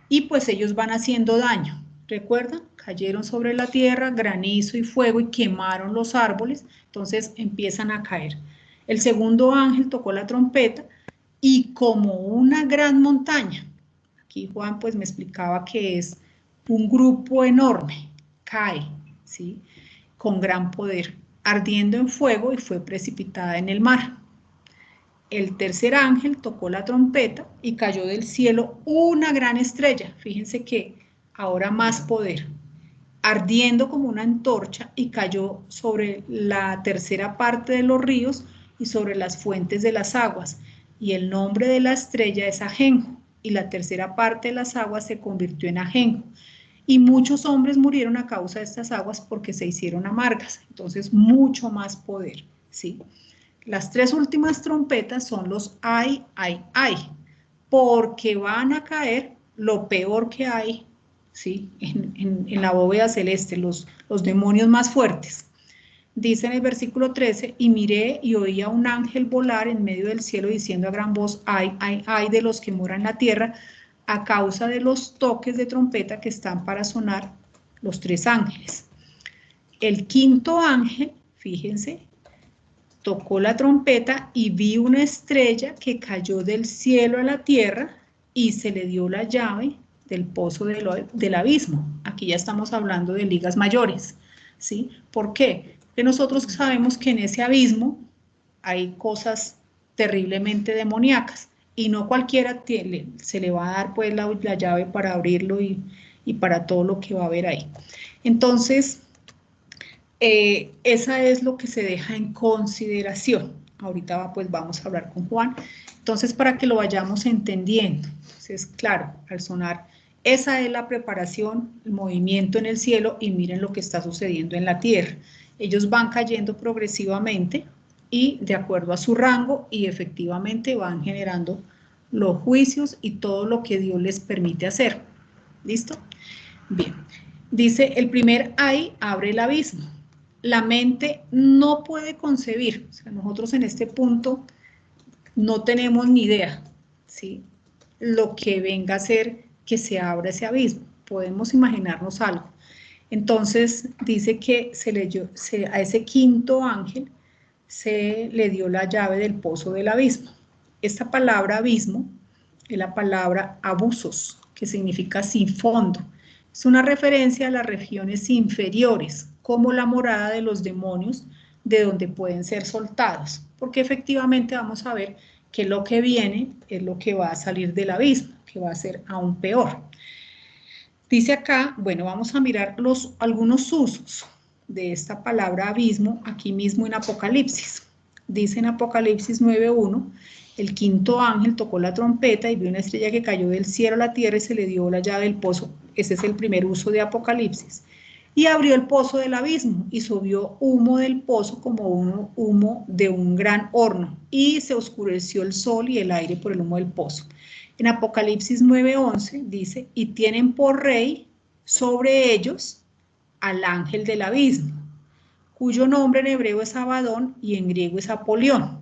y pues ellos van haciendo daño. ¿Recuerdan? Cayeron sobre la tierra, granizo y fuego, y quemaron los árboles, entonces empiezan a caer. El segundo ángel tocó la trompeta y como una gran montaña, aquí Juan pues me explicaba que es un grupo enorme, cae, ¿sí?, con gran poder, ardiendo en fuego, y fue precipitada en el mar. El tercer ángel tocó la trompeta y cayó del cielo una gran estrella, fíjense que ahora más poder, ardiendo como una antorcha, y cayó sobre la tercera parte de los ríos y sobre las fuentes de las aguas, y el nombre de la estrella es Ajenjo, y la tercera parte de las aguas se convirtió en ajenjo, y muchos hombres murieron a causa de estas aguas porque se hicieron amargas. Entonces, mucho más poder, ¿sí? Las tres últimas trompetas son los ay, ay, ay, porque van a caer lo peor que hay, ¿sí?, en la bóveda celeste, los demonios más fuertes. Dice en el versículo 13, y miré y oí a un ángel volar en medio del cielo diciendo a gran voz, ay, ay, ay de los que moran en la tierra, a causa de los toques de trompeta que están para sonar los tres ángeles. El quinto ángel, fíjense, tocó la trompeta y vi una estrella que cayó del cielo a la tierra y se le dio la llave del pozo del abismo. Aquí ya estamos hablando de ligas mayores, ¿sí? ¿Por qué? Porque nosotros sabemos que en ese abismo hay cosas terriblemente demoníacas y no cualquiera se le va a dar pues la llave para abrirlo y para todo lo que va a haber ahí. Entonces, esa es lo que se deja en consideración. Ahorita pues vamos a hablar con Juan. Entonces, para que lo vayamos entendiendo. Entonces, claro, al sonar, esa es la preparación, el movimiento en el cielo, y miren lo que está sucediendo en la tierra. Ellos van cayendo progresivamente y de acuerdo a su rango, y efectivamente van generando los juicios y todo lo que Dios les permite hacer. ¿Listo? Bien. Dice, el primer ay abre el abismo. La mente no puede concebir, o sea, nosotros en este punto no tenemos ni idea, ¿sí?, lo que venga a ser que se abra ese abismo. Podemos imaginarnos algo. Entonces dice que a ese quinto ángel se le dio la llave del pozo del abismo. Esta palabra abismo es la palabra abusos, que significa sin fondo. Es una referencia a las regiones inferiores, como la morada de los demonios, de donde pueden ser soltados, porque efectivamente vamos a ver que lo que viene es lo que va a salir del abismo, que va a ser aún peor. Dice acá, bueno, vamos a mirar algunos usos de esta palabra abismo aquí mismo en Apocalipsis. Dice en Apocalipsis 9:1, el quinto ángel tocó la trompeta y vio una estrella que cayó del cielo a la tierra y se le dio la llave del pozo. Ese es el primer uso de Apocalipsis. Y abrió el pozo del abismo, y subió humo del pozo como humo de un gran horno, y se oscureció el sol y el aire por el humo del pozo. En Apocalipsis 9:11 dice, y tienen por rey sobre ellos al ángel del abismo, cuyo nombre en hebreo es Abadón y en griego es Apolión.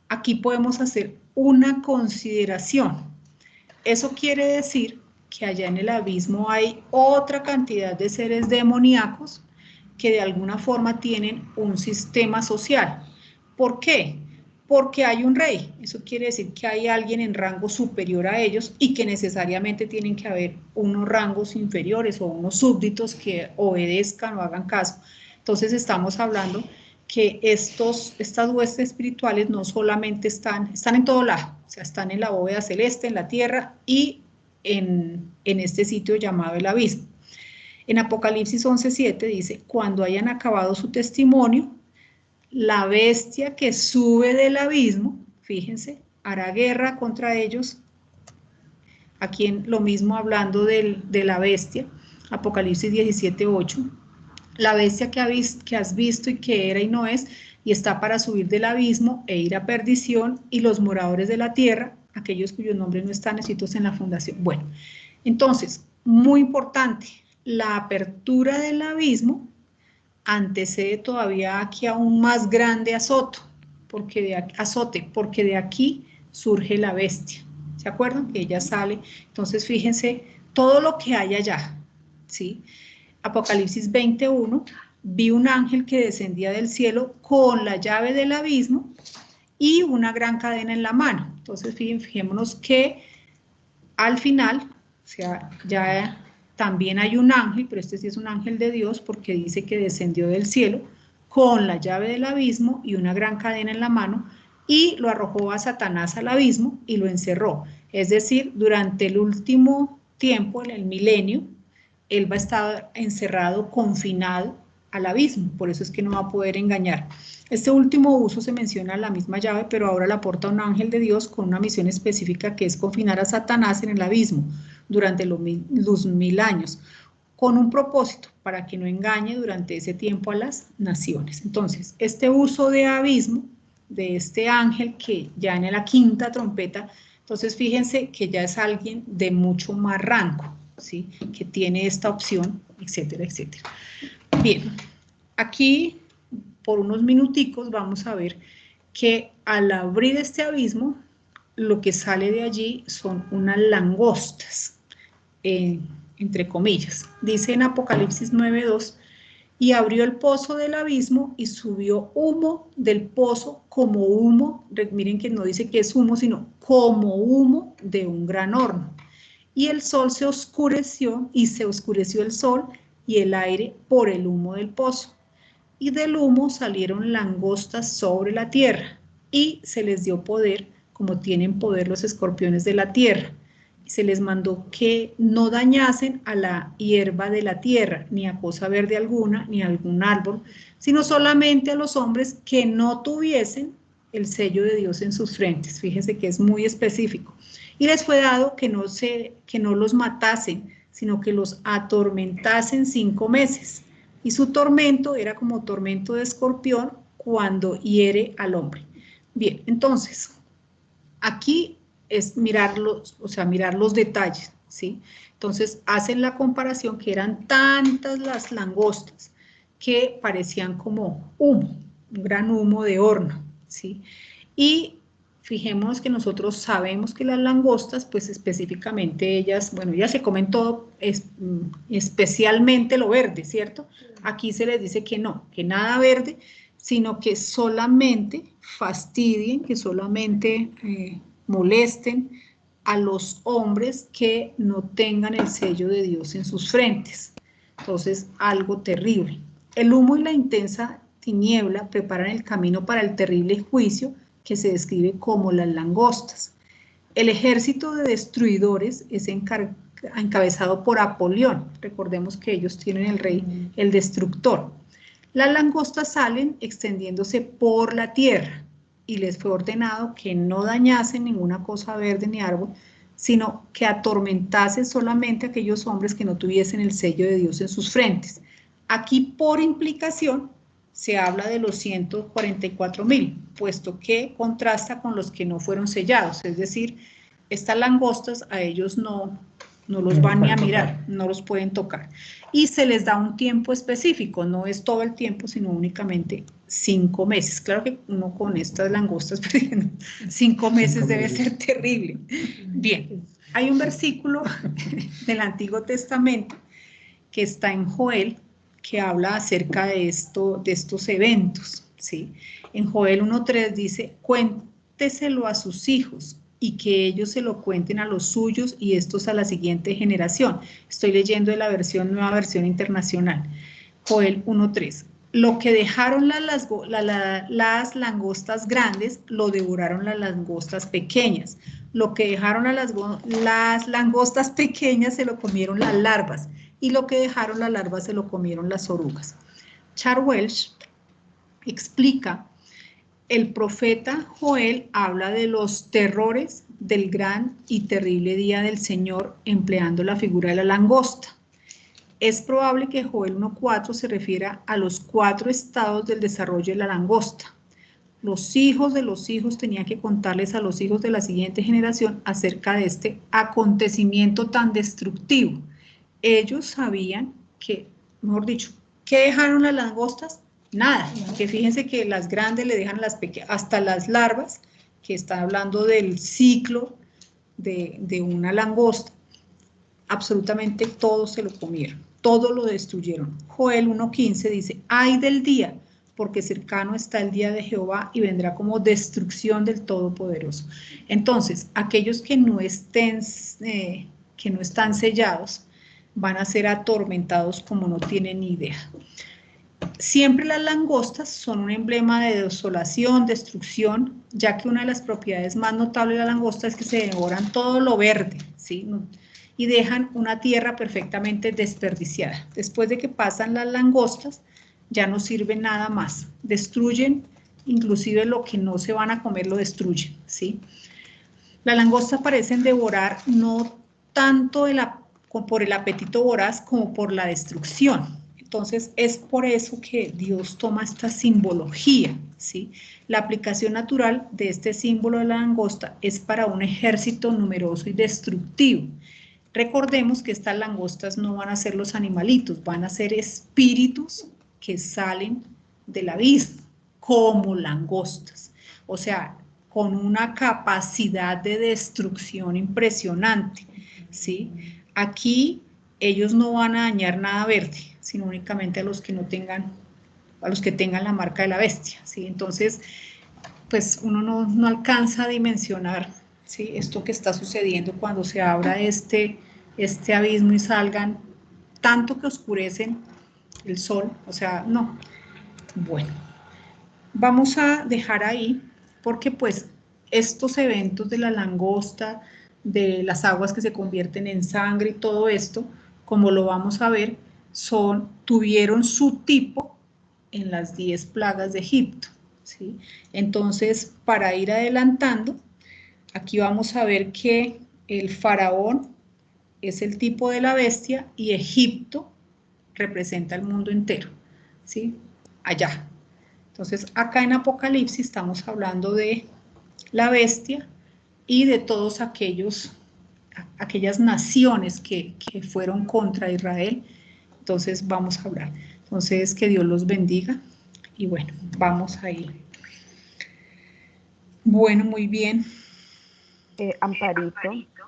Aquí podemos hacer una consideración. Eso quiere decir que allá en el abismo hay otra cantidad de seres demoníacos que de alguna forma tienen un sistema social. ¿Por qué? Porque hay un rey. Eso quiere decir que hay alguien en rango superior a ellos y que necesariamente tienen que haber unos rangos inferiores o unos súbditos que obedezcan o hagan caso. Entonces estamos hablando que estas huestes espirituales no solamente están en todo lado, o sea, están en la bóveda celeste, en la tierra y en este sitio llamado el abismo. En Apocalipsis 11:7 dice, cuando hayan acabado su testimonio, la bestia que sube del abismo, fíjense, hará guerra contra ellos. Aquí lo mismo hablando de la bestia, Apocalipsis 17:8. La bestia que has visto y que era y no es, y está para subir del abismo e ir a perdición, y los moradores de la tierra, aquellos cuyos nombres no están escritos en la fundación. Bueno, entonces, muy importante, la apertura del abismo antecede todavía aquí a un más grande azote, porque de aquí surge la bestia. ¿Se acuerdan? Que ella sale. Entonces, fíjense, todo lo que hay allá, ¿sí? Apocalipsis 21, vi un ángel que descendía del cielo con la llave del abismo y una gran cadena en la mano. Entonces, fijémonos que al final, o sea, ya también hay un ángel, pero este sí es un ángel de Dios porque dice que descendió del cielo con la llave del abismo y una gran cadena en la mano y lo arrojó a Satanás al abismo y lo encerró. Es decir, durante el último tiempo, en el milenio, él va a estar encerrado, confinado al abismo, por eso es que no va a poder engañar. Este último uso se menciona la misma llave, pero ahora la aporta un ángel de Dios con una misión específica que es confinar a Satanás en el abismo durante los 1000 años, con un propósito, para que no engañe durante ese tiempo a las naciones. Entonces, este uso de abismo, de este ángel que ya en la quinta trompeta, entonces fíjense que ya es alguien de mucho más rango, ¿sí? Que tiene esta opción, etcétera, etcétera. Bien, aquí por unos minuticos vamos a ver que al abrir este abismo, lo que sale de allí son unas langostas, entre comillas. Dice en Apocalipsis 9:2, y abrió el pozo del abismo y subió humo del pozo como humo, miren que no dice que es humo, sino como humo de un gran horno. Y el sol se oscureció, y se oscureció el sol y el aire por el humo del pozo. Y del humo salieron langostas sobre la tierra, y se les dio poder, como tienen poder los escorpiones de la tierra. Y se les mandó que no dañasen a la hierba de la tierra, ni a cosa verde alguna, ni a algún árbol, sino solamente a los hombres que no tuviesen el sello de Dios en sus frentes. Fíjense que es muy específico. Y les fue dado que no los matasen, sino que los atormentasen 5 meses. Y su tormento era como tormento de escorpión cuando hiere al hombre. Bien, entonces, aquí es mirar los detalles, ¿sí? Entonces, hacen la comparación que eran tantas las langostas que parecían como humo, un gran humo de horno, ¿sí? Y fijémonos que nosotros sabemos que las langostas, pues específicamente ellas, bueno, ellas se comen todo, especialmente lo verde, ¿cierto? Aquí se les dice que no, que nada verde, sino que solamente fastidien, que solamente molesten a los hombres que no tengan el sello de Dios en sus frentes. Entonces, algo terrible. El humo y la intensa tiniebla preparan el camino para el terrible juicio que se describe como las langostas. El ejército de destruidores es encabezado por Apolión. Recordemos que ellos tienen el rey, el destructor. Las langostas salen extendiéndose por la tierra, y les fue ordenado que no dañasen ninguna cosa verde ni árbol, sino que atormentasen solamente a aquellos hombres que no tuviesen el sello de Dios en sus frentes. Aquí por implicación se habla de los 144.000, puesto que contrasta con los que no fueron sellados, es decir, estas langostas a ellos no los van ni a mirar, no los pueden tocar. Y se les da un tiempo específico, no es todo el tiempo, sino únicamente 5 meses. Claro que uno con estas langostas, 5 meses debe ser terrible. Bien, hay un versículo del Antiguo Testamento que está en Joel, que habla acerca de estos eventos, ¿sí? En Joel 1.3 dice, cuénteselo a sus hijos y que ellos se lo cuenten a los suyos y estos a la siguiente generación. Estoy leyendo de la nueva versión internacional. Joel 1.3. Lo que dejaron las langostas grandes, lo devoraron las langostas pequeñas. Lo que dejaron las langostas pequeñas, se lo comieron las larvas. Y lo que dejaron las larvas, se lo comieron las orugas. Charles Welch explica, el profeta Joel habla de los terrores del gran y terrible día del Señor empleando la figura de la langosta. Es probable que Joel 1.4 se refiera a los 4 estados del desarrollo de la langosta. Los hijos de los hijos tenían que contarles a los hijos de la siguiente generación acerca de este acontecimiento tan destructivo. Ellos sabían que, mejor dicho, ¿qué dejaron las langostas? Nada, que fíjense que las grandes le dejan las pequeñas, hasta las larvas, que están hablando del ciclo de una langosta, absolutamente todo se lo comieron, todo lo destruyeron. Joel 1.15 dice, ay del día, porque cercano está el día de Jehová y vendrá como destrucción del Todopoderoso. Entonces, aquellos que no están sellados, van a ser atormentados como no tienen ni idea. Siempre las langostas son un emblema de desolación, destrucción, ya que una de las propiedades más notables de la langosta es que se devoran todo lo verde, ¿sí? Y dejan una tierra perfectamente desperdiciada. Después de que pasan las langostas, ya no sirven nada más. Destruyen, inclusive lo que no se van a comer lo destruyen, ¿sí? Las langostas parecen devorar no tanto por el apetito voraz como por la destrucción. Entonces, es por eso que Dios toma esta simbología, ¿sí? La aplicación natural de este símbolo de la langosta es para un ejército numeroso y destructivo. Recordemos que estas langostas no van a ser los animalitos, van a ser espíritus que salen del abismo, como langostas. O sea, con una capacidad de destrucción impresionante, ¿sí? Aquí ellos no van a dañar nada verde, sino únicamente a los que tengan la marca de la bestia, ¿sí? Entonces, pues uno no alcanza a dimensionar, ¿sí? Esto que está sucediendo cuando se abra este abismo y salgan tanto que oscurecen el sol, o sea, no. Bueno, vamos a dejar ahí porque pues estos eventos de la langosta, de las aguas que se convierten en sangre y todo esto, como lo vamos a ver, tuvieron su tipo en las 10 plagas de Egipto, ¿sí? Entonces, para ir adelantando, aquí vamos a ver que el faraón es el tipo de la bestia y Egipto representa el mundo entero, ¿sí? Allá. Entonces, acá en Apocalipsis estamos hablando de la bestia y de todos aquellas naciones que fueron contra Israel. Entonces, vamos a hablar. Entonces, que Dios los bendiga. Y bueno, vamos a ir. Bueno, muy bien. Amparito.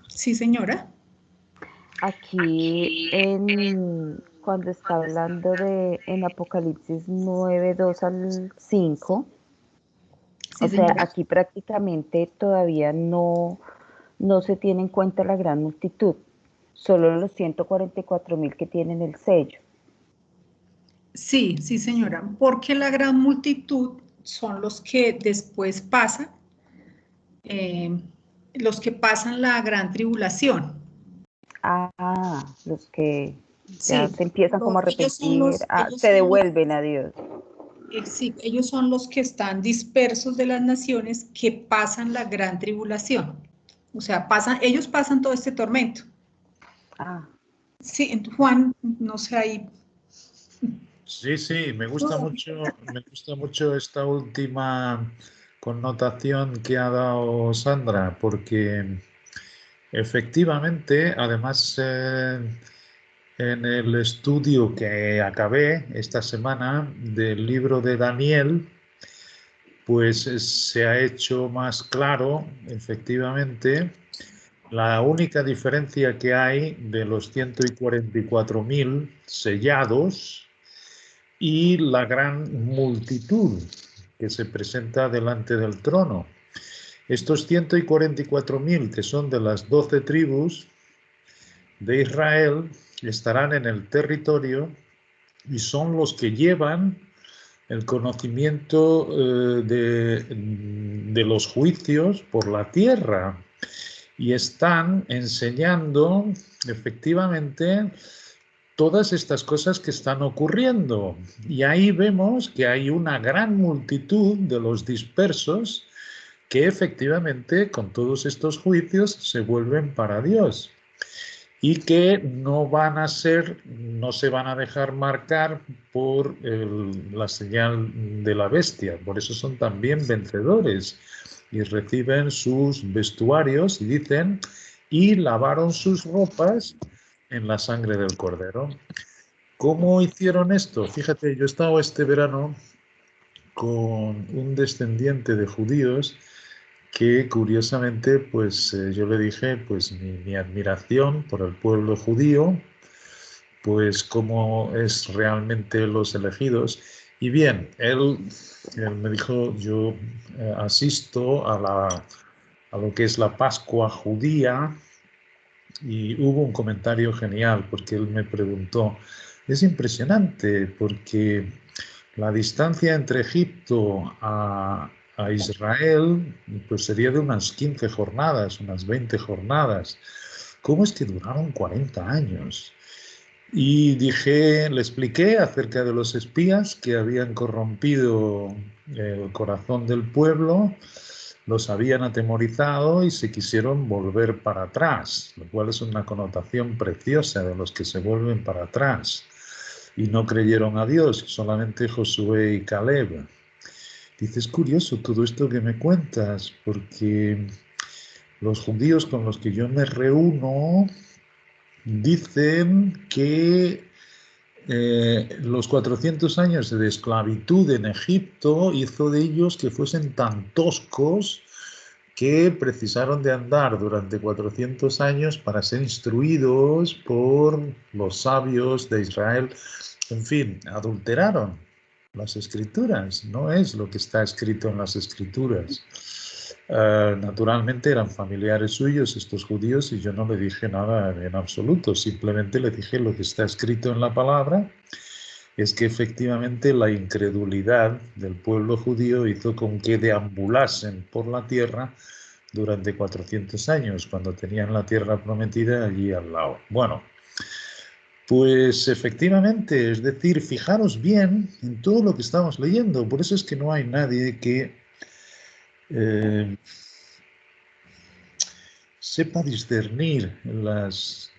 Sí, señora. Aquí cuando está hablando en Apocalipsis 9:2 al 5, Sí, o sea, señora. aquí prácticamente todavía no se tiene en cuenta la gran multitud, solo los 144.000 que tienen el sello. Sí, sí, señora, porque la gran multitud son los que después pasan, los que pasan la gran tribulación. Los que ya Sí, se empiezan como a arrepentir, se devuelven a Dios. Sí, ellos son los que están dispersos de las naciones que pasan la gran tribulación. O sea, ellos pasan todo este tormento. Sí, en Juan, no sé ahí, Sí, sí, me gusta mucho esta última connotación que ha dado Sandra, porque efectivamente, además, en el estudio que acabé esta semana del libro de Daniel, pues se ha hecho más claro, efectivamente, la única diferencia que hay de los 144.000 sellados y la gran multitud que se presenta delante del trono. Estos 144.000 que son de las 12 tribus de Israel estarán en el territorio y son los que llevan el conocimiento de los juicios por la tierra y están enseñando efectivamente todas estas cosas que están ocurriendo. Y ahí vemos que hay una gran multitud de los dispersos que efectivamente con todos estos juicios se vuelven para Dios y que no van a ser, no se van a dejar marcar por la señal de la bestia. Por eso son también vencedores y reciben sus vestuarios y dicen, y lavaron sus ropas en la sangre del cordero. ¿Cómo hicieron esto? Fíjate, yo he estado este verano con un descendiente de judíos que curiosamente, pues yo le dije, pues mi admiración por el pueblo judío, pues cómo es realmente los elegidos. Y bien, él me dijo, yo asisto a lo que es la Pascua judía, y hubo un comentario genial porque él me preguntó, es impresionante porque la distancia entre Egipto a Israel pues sería de unas 15 jornadas, unas 20 jornadas. ¿Cómo es que duraron 40 años? Y dije, le expliqué acerca de los espías que habían corrompido el corazón del pueblo, los habían atemorizado y se quisieron volver para atrás, lo cual es una connotación preciosa de los que se vuelven para atrás. Y no creyeron a Dios, solamente Josué y Caleb. Dice, es curioso todo esto que me cuentas, porque los judíos con los que yo me reúno dicen que los 400 años de esclavitud en Egipto hizo de ellos que fuesen tan toscos que precisaron de andar durante 400 años para ser instruidos por los sabios de Israel. En fin, adulteraron las escrituras, no es lo que está escrito en las escrituras. Naturalmente eran familiares suyos estos judíos y yo no le dije nada en absoluto, simplemente le dije lo que está escrito en la palabra, es que efectivamente la incredulidad del pueblo judío hizo con que deambulasen por la tierra durante 400 años, cuando tenían la tierra prometida allí al lado. Bueno, pues efectivamente, es decir, fijaros bien en todo lo que estamos leyendo, por eso es que no hay nadie que sepa discernir las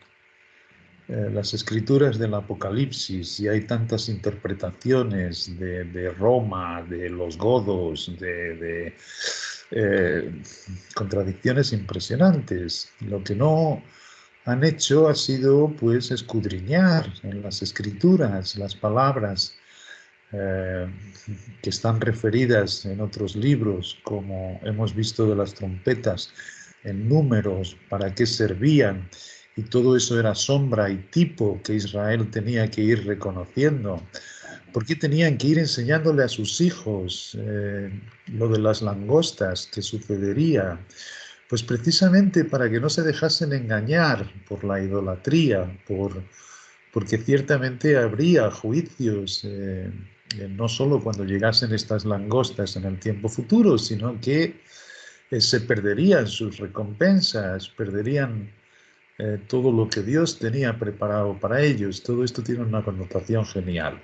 escrituras del Apocalipsis, y hay tantas interpretaciones de Roma, de los godos, de contradicciones impresionantes. Lo que no han hecho ha sido pues escudriñar en las escrituras las palabras que están referidas en otros libros, como hemos visto de las trompetas, en números, para qué servían, y todo eso era sombra y tipo que Israel tenía que ir reconociendo. ¿Por qué tenían que ir enseñándole a sus hijos lo de las langostas que sucedería? Pues precisamente para que no se dejasen engañar por la idolatría, porque ciertamente habría juicios, no solo cuando llegasen estas langostas en el tiempo futuro, sino que se perderían sus recompensas, perderían todo lo que Dios tenía preparado para ellos. Todo esto tiene una connotación genial.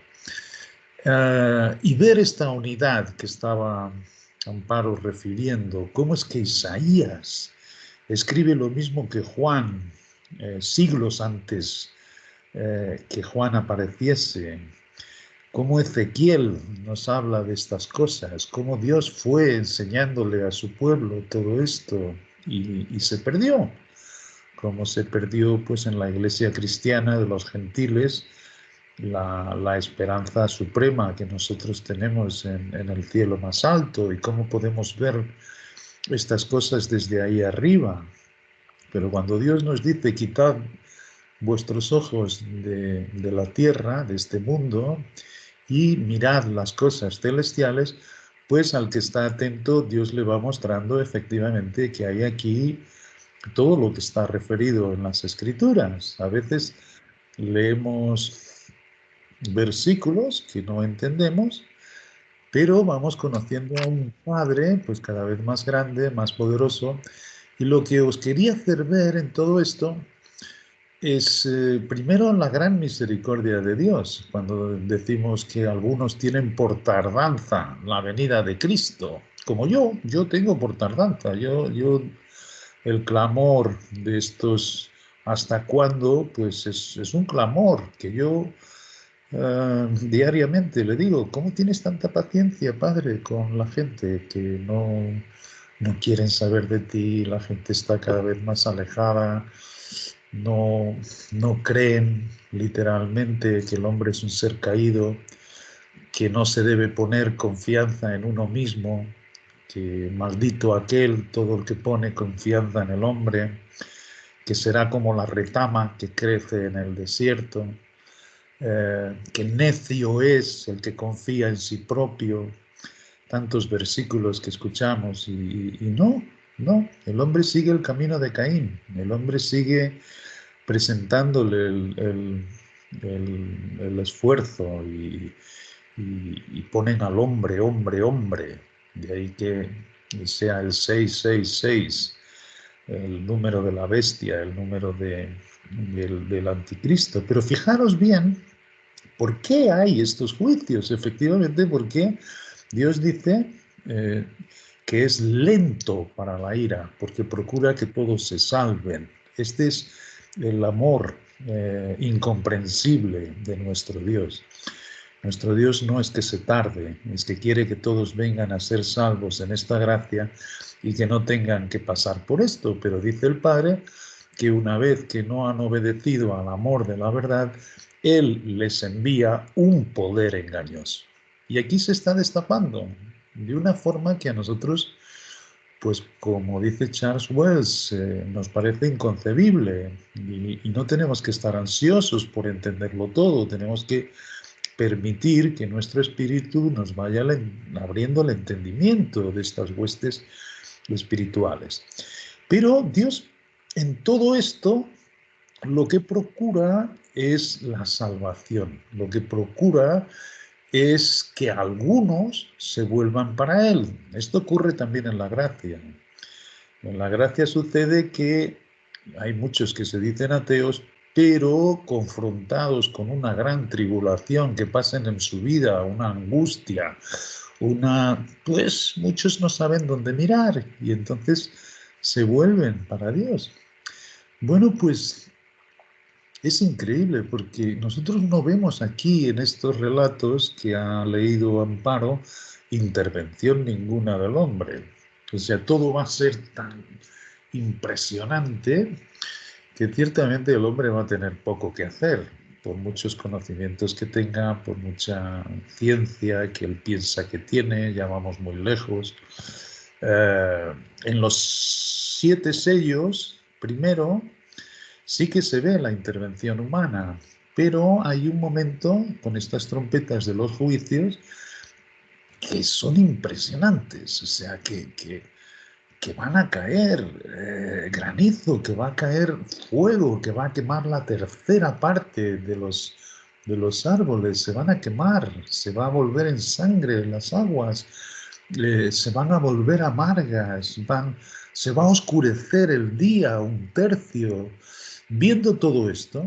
Y ver esta unidad que estaba Amparo refiriendo, cómo es que Isaías escribe lo mismo que Juan, siglos antes que Juan apareciese, cómo Ezequiel nos habla de estas cosas, cómo Dios fue enseñándole a su pueblo todo esto y se perdió, como se perdió pues en la iglesia cristiana de los gentiles, la esperanza suprema que nosotros tenemos en el cielo más alto y cómo podemos ver estas cosas desde ahí arriba. Pero cuando Dios nos dice, quitad vuestros ojos de la tierra, de este mundo, y mirad las cosas celestiales, pues al que está atento Dios le va mostrando efectivamente que hay aquí todo lo que está referido en las Escrituras. A veces leemos versículos que no entendemos, pero vamos conociendo a un Padre pues cada vez más grande, más poderoso, y lo que os quería hacer ver en todo esto es primero la gran misericordia de Dios, cuando decimos que algunos tienen por tardanza la venida de Cristo, como yo tengo por tardanza, el clamor de estos hasta cuándo, pues es un clamor que yo diariamente le digo, ¿cómo tienes tanta paciencia, Padre, con la gente que no quieren saber de ti, la gente está cada vez más alejada, no creen literalmente que el hombre es un ser caído, que no se debe poner confianza en uno mismo, que maldito aquel, todo el que pone confianza en el hombre, que será como la retama que crece en el desierto, que necio es el que confía en sí propio, tantos versículos que escuchamos y no, el hombre sigue el camino de Caín, el hombre sigue presentándole el esfuerzo y ponen al hombre, de ahí que sea el 666, el número de la bestia, el número del anticristo. Pero fijaros bien, ¿por qué hay estos juicios? Efectivamente, porque Dios dice que es lento para la ira, porque procura que todos se salven. Este es el amor incomprensible de nuestro Dios. Nuestro Dios no es que se tarde, es que quiere que todos vengan a ser salvos en esta gracia y que no tengan que pasar por esto. Pero dice el Padre que una vez que no han obedecido al amor de la verdad, Él les envía un poder engañoso. Y aquí se está destapando de una forma que a nosotros, pues como dice Charles Wells, nos parece inconcebible y no tenemos que estar ansiosos por entenderlo todo, tenemos que permitir que nuestro espíritu nos vaya abriendo el entendimiento de estas huestes espirituales. Pero Dios en todo esto lo que procura es la salvación, lo que procura es que algunos se vuelvan para Él. Esto ocurre también en la gracia. En la gracia sucede que hay muchos que se dicen ateos, pero confrontados con una gran tribulación que pasen en su vida, una angustia, pues muchos no saben dónde mirar y entonces se vuelven para Dios. Bueno, pues es increíble porque nosotros no vemos aquí en estos relatos que ha leído Amparo intervención ninguna del hombre. O sea, todo va a ser tan impresionante que ciertamente el hombre va a tener poco que hacer, por muchos conocimientos que tenga, por mucha ciencia que él piensa que tiene, ya vamos muy lejos. En los 7 sellos, primero, sí que se ve la intervención humana, pero hay un momento con estas trompetas de los juicios que son impresionantes, o sea, que van a caer granizo, que va a caer fuego, que va a quemar la tercera parte de los árboles, se van a quemar, se va a volver en sangre las aguas, se van a volver amargas, se va a oscurecer el día un tercio. Viendo todo esto,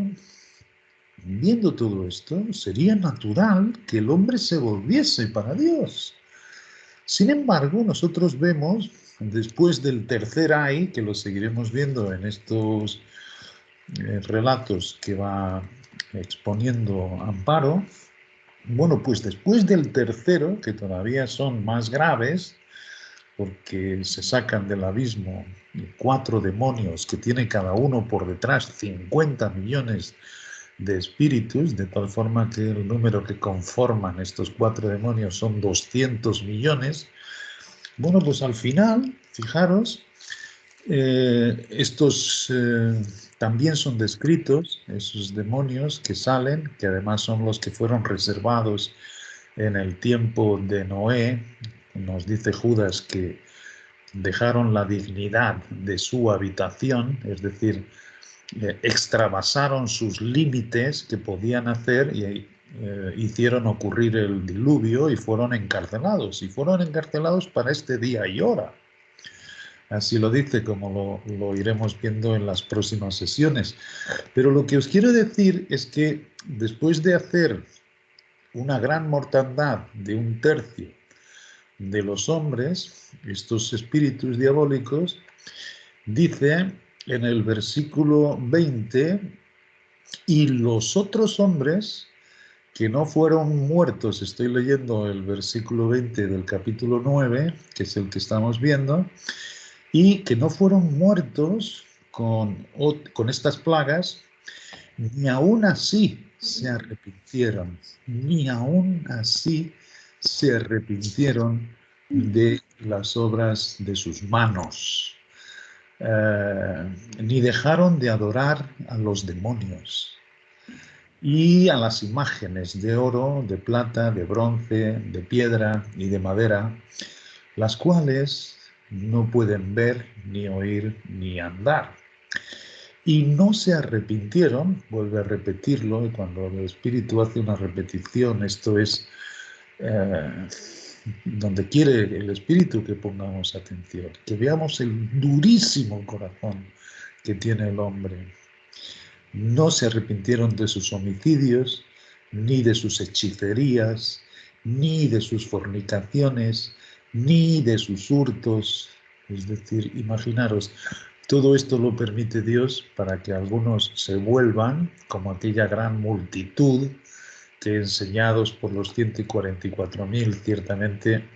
sería natural que el hombre se volviese para Dios. Sin embargo, nosotros vemos, después del tercer ay, que lo seguiremos viendo en estos relatos que va exponiendo Amparo, Bueno, pues después del tercero, que todavía son más graves, porque se sacan del abismo 4 demonios que tiene cada uno por detrás 50 millones de espíritus, de tal forma que el número que conforman estos 4 demonios son 200 millones. Bueno, pues al final, fijaros, estos también son descritos, esos demonios que salen, que además son los que fueron reservados en el tiempo de Noé. Nos dice Judas que dejaron la dignidad de su habitación, es decir, extravasaron sus límites que podían hacer y hicieron ocurrir el diluvio y fueron encarcelados. Y fueron encarcelados para este día y hora. Así lo dice, como lo iremos viendo en las próximas sesiones. Pero lo que os quiero decir es que después de hacer una gran mortandad de 1/3 de los hombres, estos espíritus diabólicos, dice en el versículo 20, y los otros hombres que no fueron muertos, estoy leyendo el versículo 20 del capítulo 9, que es el que estamos viendo, y que no fueron muertos con estas plagas, ni aún así se arrepintieron, ni aún así se arrepintieron de las obras de sus manos, ni dejaron de adorar a los demonios y a las imágenes de oro, de plata, de bronce, de piedra y de madera, las cuales no pueden ver, ni oír, ni andar. Y no se arrepintieron, vuelve a repetirlo, y cuando el Espíritu hace una repetición, esto es donde quiere el Espíritu que pongamos atención, que veamos el durísimo corazón que tiene el hombre. No se arrepintieron de sus homicidios, ni de sus hechicerías, ni de sus fornicaciones, ni de sus hurtos. Es decir, imaginaros, todo esto lo permite Dios para que algunos se vuelvan como aquella gran multitud que, enseñados por los 144.000, ciertamente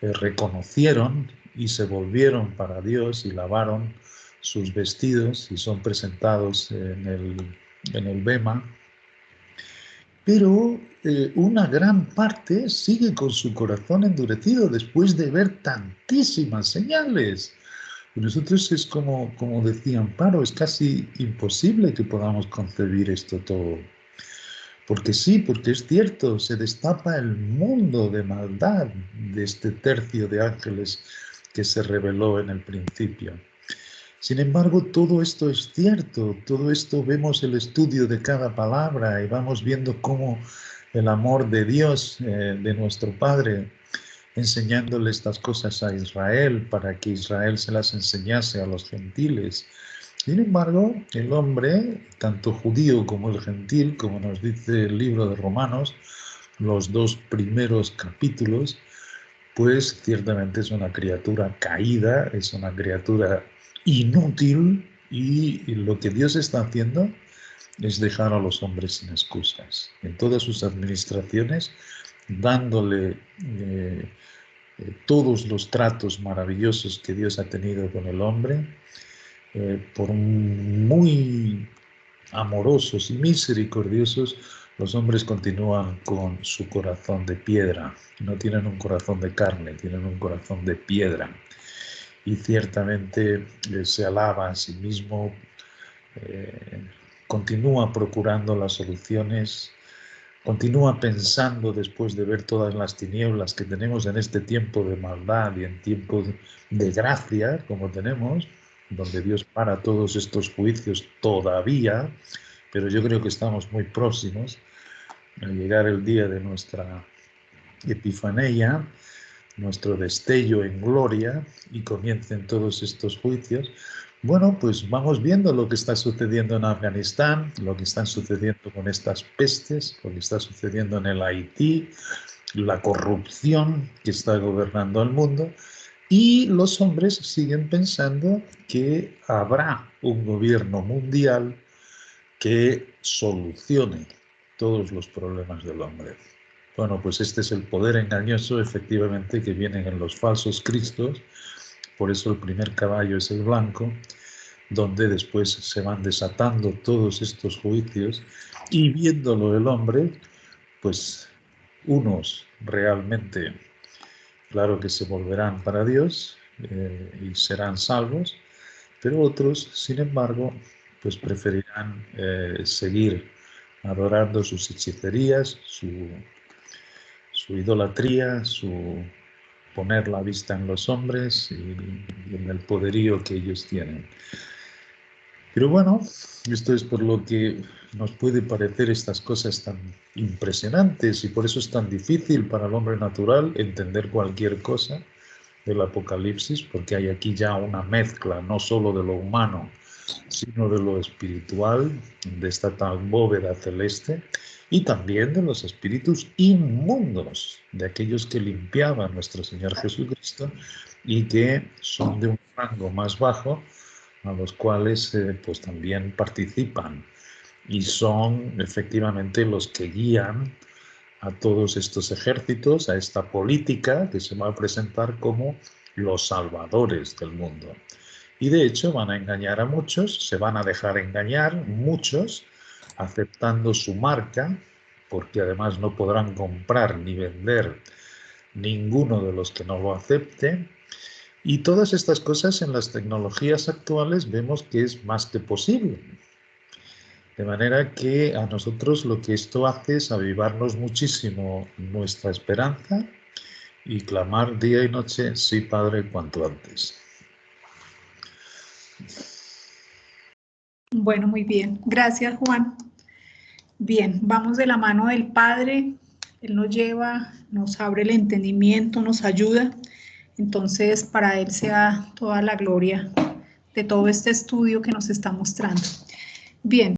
reconocieron y se volvieron para Dios y lavaron sus vestidos y son presentados en el Bema. Pero una gran parte sigue con su corazón endurecido después de ver tantísimas señales. Y nosotros es como decía Amparo, es casi imposible que podamos concebir esto todo. Porque sí, porque es cierto, se destapa el mundo de maldad de este tercio de ángeles que se reveló en el principio. Sin embargo, todo esto es cierto, todo esto vemos el estudio de cada palabra y vamos viendo cómo el amor de Dios, de nuestro Padre, enseñándole estas cosas a Israel para que Israel se las enseñase a los gentiles. Sin embargo, el hombre, tanto judío como el gentil, como nos dice el libro de Romanos, los 2 primeros capítulos, pues ciertamente es una criatura caída, es una criatura inútil, y lo que Dios está haciendo es dejar a los hombres sin excusas. En todas sus administraciones, dándole todos los tratos maravillosos que Dios ha tenido con el hombre, por muy amorosos y misericordiosos, los hombres continúan con su corazón de piedra. No tienen un corazón de carne, tienen un corazón de piedra. Y ciertamente se alaba a sí mismo, continúa procurando las soluciones, continúa pensando, después de ver todas las tinieblas que tenemos en este tiempo de maldad y en tiempo de gracia, como tenemos, donde Dios para todos estos juicios todavía, pero yo creo que estamos muy próximos a llegar el día de nuestra Epifanía, nuestro destello en gloria, y comiencen todos estos juicios. Bueno, pues vamos viendo lo que está sucediendo en Afganistán, lo que está sucediendo con estas pestes, lo que está sucediendo en el Haití, la corrupción que está gobernando el mundo, y los hombres siguen pensando que habrá un gobierno mundial que solucione todos los problemas del hombre. Bueno, pues este es el poder engañoso, efectivamente, que vienen en los falsos cristos. Por eso el primer caballo es el blanco, donde después se van desatando todos estos juicios y viéndolo el hombre, pues unos realmente, claro que se volverán para Dios y serán salvos, pero otros, sin embargo, pues preferirán seguir adorando sus hechicerías, su idolatría, su poner la vista en los hombres y en el poderío que ellos tienen. Pero bueno, esto es por lo que nos puede parecer estas cosas tan impresionantes y por eso es tan difícil para el hombre natural entender cualquier cosa del Apocalipsis, porque hay aquí ya una mezcla no solo de lo humano, sino de lo espiritual, de esta tal bóveda celeste, y también de los espíritus inmundos, de aquellos que limpiaba nuestro Señor Jesucristo y que son de un rango más bajo, a los cuales pues también participan y son efectivamente los que guían a todos estos ejércitos, a esta política que se va a presentar como los salvadores del mundo. Y de hecho van a engañar a muchos, se van a dejar engañar muchos, aceptando su marca, porque además no podrán comprar ni vender ninguno de los que no lo acepte. Y todas estas cosas en las tecnologías actuales vemos que es más que posible. De manera que a nosotros lo que esto hace es avivarnos muchísimo nuestra esperanza y clamar día y noche, sí, Padre, cuanto antes. Bueno, muy bien. Gracias, Juan. Bien, vamos de la mano del Padre. Él nos lleva, nos abre el entendimiento, nos ayuda. Entonces, para Él sea toda la gloria de todo este estudio que nos está mostrando. Bien.